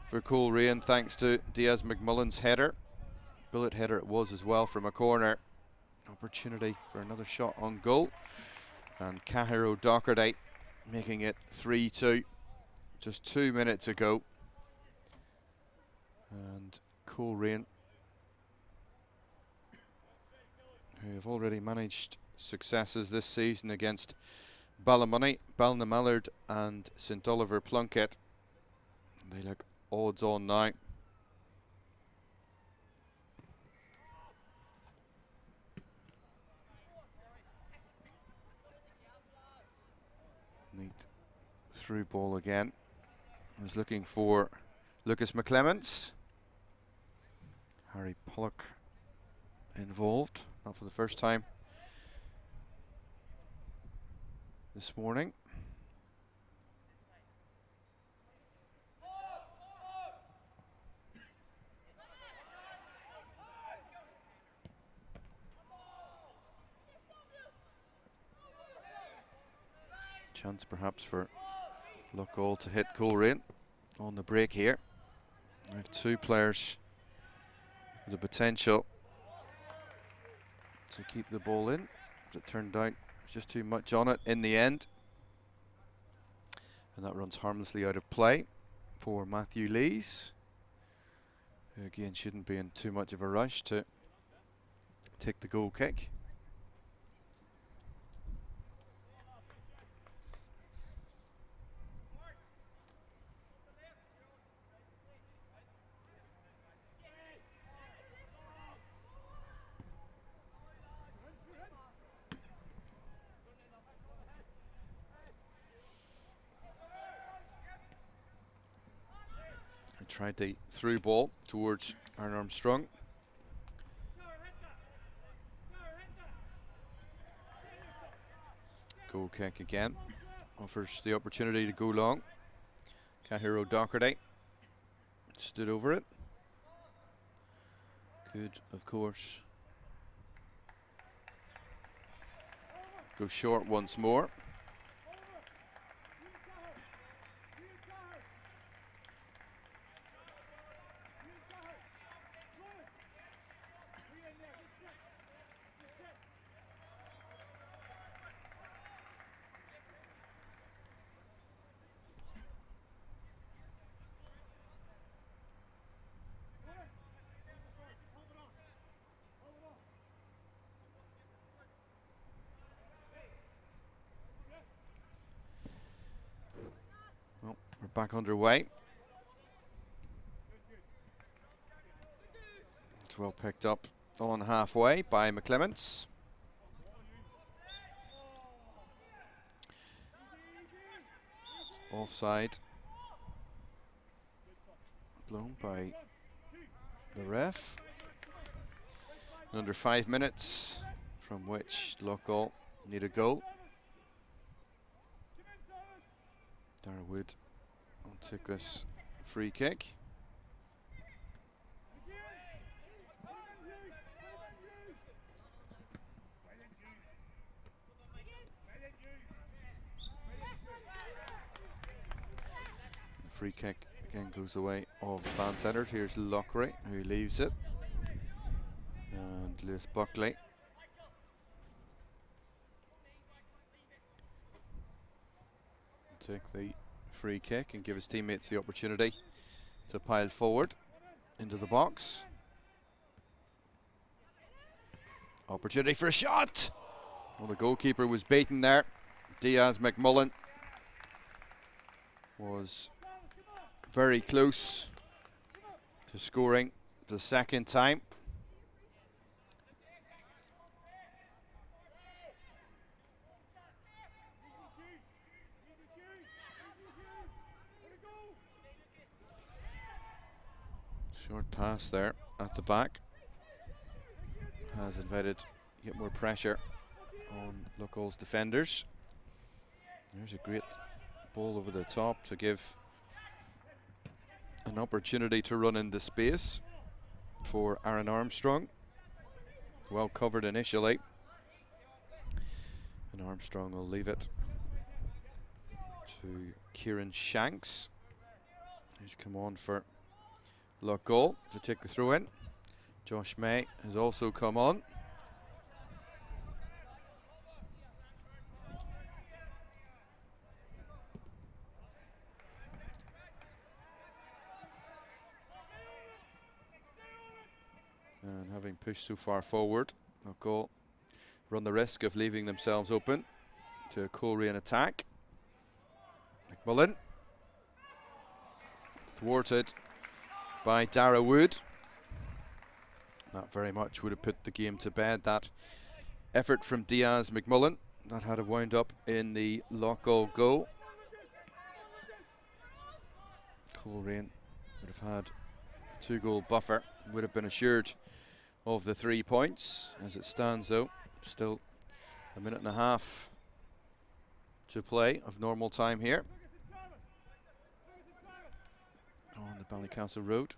for Coleraine thanks to Diaz McMullen's header. Bullet header it was as well from a corner. Opportunity for another shot on goal. And Cahir O'Doherty making it 3-2. Just 2 minutes ago. And Coleraine, who have already managed successes this season against Ballymoney, Ballinamallard and St Oliver Plunkett. They look odds on now. Neat through ball again. I was looking for Lucas McClements. Harry Pollock involved, not for the first time this morning. Chance perhaps for Loughgall to hit Coleraine on the break here. I have 2 players with the potential to keep the ball in. As it turned out, it's just too much on it in the end. And that runs harmlessly out of play for Matthew Lees, who again shouldn't be in too much of a rush to take the goal kick. Tried the through ball towards Aaron Armstrong. Goal kick again. Offers the opportunity to go long. Cahir O'Doherty stood over it. Could, of course, go short once more. back underway. It's well picked up on halfway by McClements. Offside blown by the ref. Under 5 minutes, from which Loughgall need a goal. Dara Wood will take this free kick. The free kick again goes away of Van Centre. Here's Loughgall who leaves it. And Lewis Buckley. Take the free kick and give his teammates the opportunity to pile forward into the box. Opportunity for a shot! Well, the goalkeeper was beaten there. Diaz McMullen was very close to scoring the second time. Short pass there at the back has invited yet more pressure on Loughgall's defenders. There's a great ball over the top to give an opportunity to run into space for Aaron Armstrong. Well covered initially, and Armstrong will leave it to Kieran Shanks, who's come on for Loughgall to take the throw in. Josh May has also come on. And having pushed so far forward, Loughgall run the risk of leaving themselves open to a Coleraine attack. McMullen thwarted by Dara Wood. That very much would have put the game to bed. That effort from Diaz McMullen that had a wound up in the Loughgall goal. Coleraine would have had a 2-goal buffer, would have been assured of the 3 points. As it stands though, still a minute and a half to play of normal time here on the Ballycastle Road.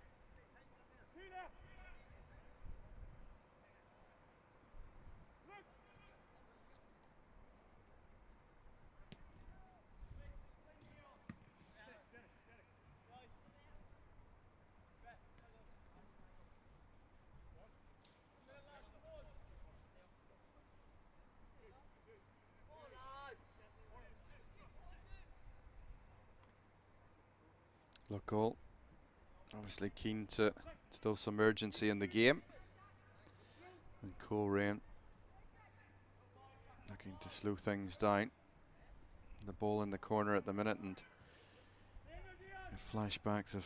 Loughgall obviously keen to still some urgency in the game, and Coleraine looking to slow things down. The ball in the corner at the minute, and flashbacks of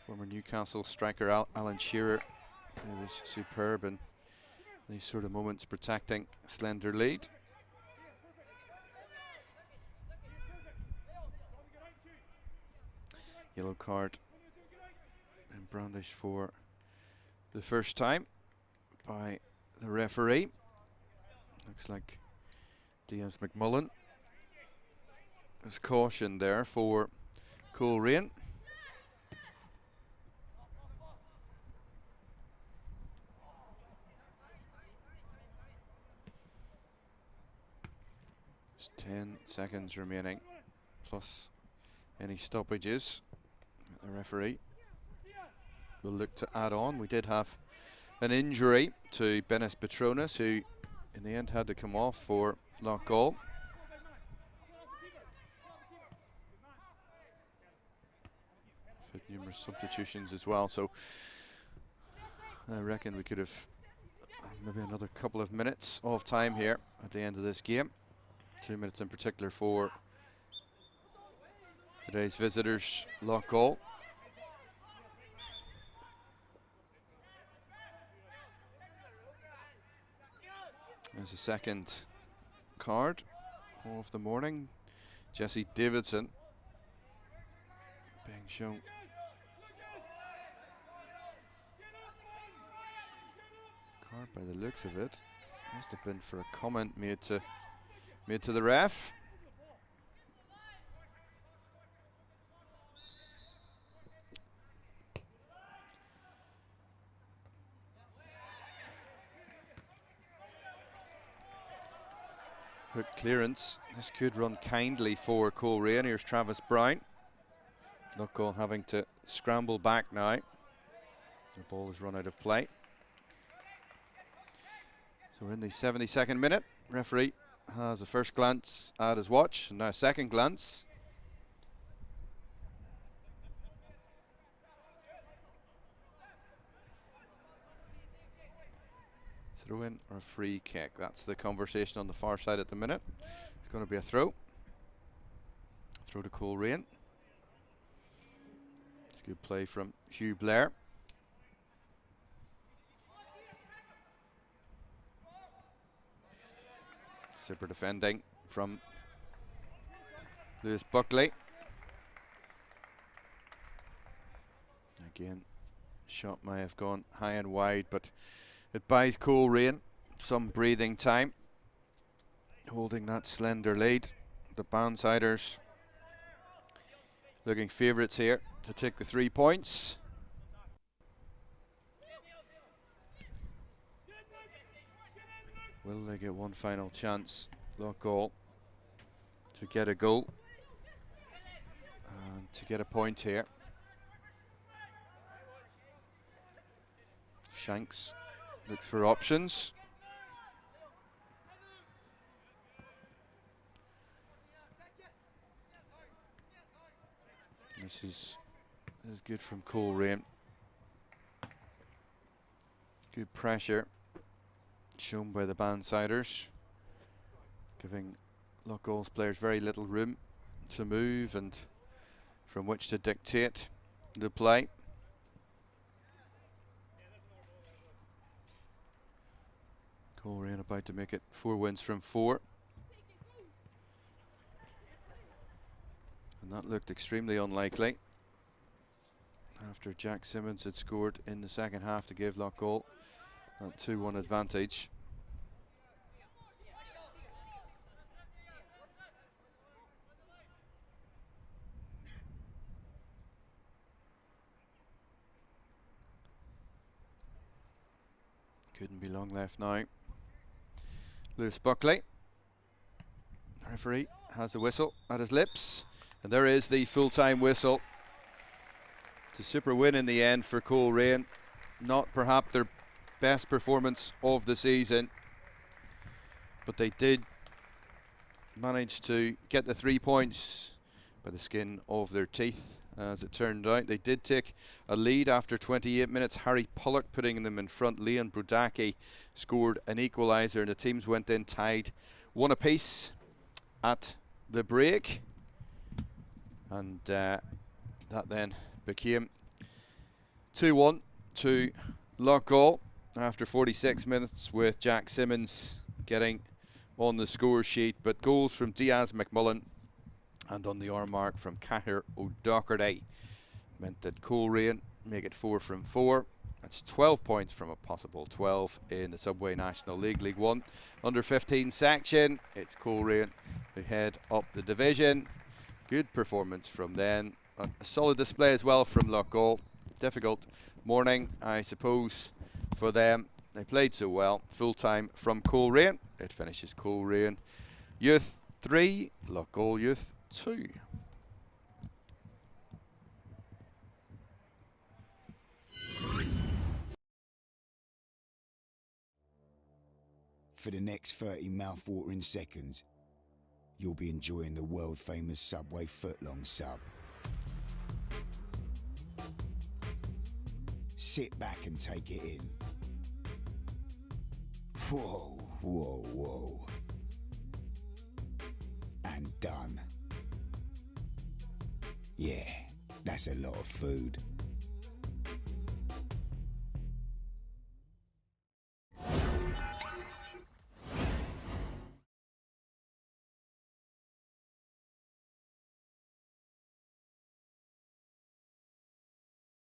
former Newcastle striker Alan Shearer, who was superb in these sort of moments protecting a slender lead. Yellow card and brandished for the first time by the referee. Looks like Diaz McMullen is cautioned there for Coleraine. There's 10 seconds remaining, plus any stoppages. The referee will look to add on. We did have an injury to Benes Petronas, who in the end had to come off for Loughgall. Had numerous substitutions as well, so I reckon we could have maybe another couple of minutes of time here at the end of this game. 2 minutes in particular for Today's visitors, Loughgall. There's a second card of the morning. Jesse Davidson being shown. Card by the looks of it. Must have been for a comment made to the ref. Hook clearance. This could run kindly for Coleraine. Here's Travis Brown. Loughgall having to scramble back now. The ball has run out of play. So we're in the 72nd minute. Referee has a first glance at his watch, and now a second glance. Throw in or a free kick? That's the conversation on the far side at the minute. It's going to be a throw. Throw to Coleraine. It's good play from Hugh Blair. Super defending from Lewis Buckley. Again, shot may have gone high and wide, but it buys Coleraine some breathing time, holding that slender lead. The Bandsiders looking favourites here to take the 3 points. Will they get one final chance, Loughgall, to get a goal and to get a point here? Shanks looks for options. This is good from Coleraine. Good pressure shown by the Bandsiders, giving Loughgall's players very little room to move and from which to dictate the play. Coleraine about to make it 4 wins from 4. And that looked extremely unlikely after Jack Simmons had scored in the second half to give Loughgall that 2-1 advantage. Couldn't be long left now. Lewis Buckley, the referee, has the whistle at his lips, and there is the full-time whistle. It's a super win in the end for Coleraine. Not perhaps their best performance of the season, but they did manage to get the 3 points by the skin of their teeth. As it turned out, they did take a lead after 28 minutes. Harry Pollock putting them in front. Leon Brudaki scored an equaliser, and the teams went in tied 1 apiece at the break. And that then became 2-1 to Loughgall after 46 minutes, with Jack Simmons getting on the score sheet. But goals from Diaz McMullen and on the arm mark from Cahir O'Doherty meant that Coleraine make it 4 from 4. That's 12 points from a possible 12 in the Subway National League, League 1 under 15 section. It's Coleraine who head up the division. Good performance from them. A solid display as well from Loughgall. Difficult morning, I suppose, for them. They played so well. Full time from Coleraine. It finishes Coleraine Youth 3, Loughgall Youth 2. For the next 30 mouth-watering seconds, you'll be enjoying the world-famous Subway footlong sub. Sit back and take it in. Whoa, whoa, whoa. And done. Yeah, that's a lot of food.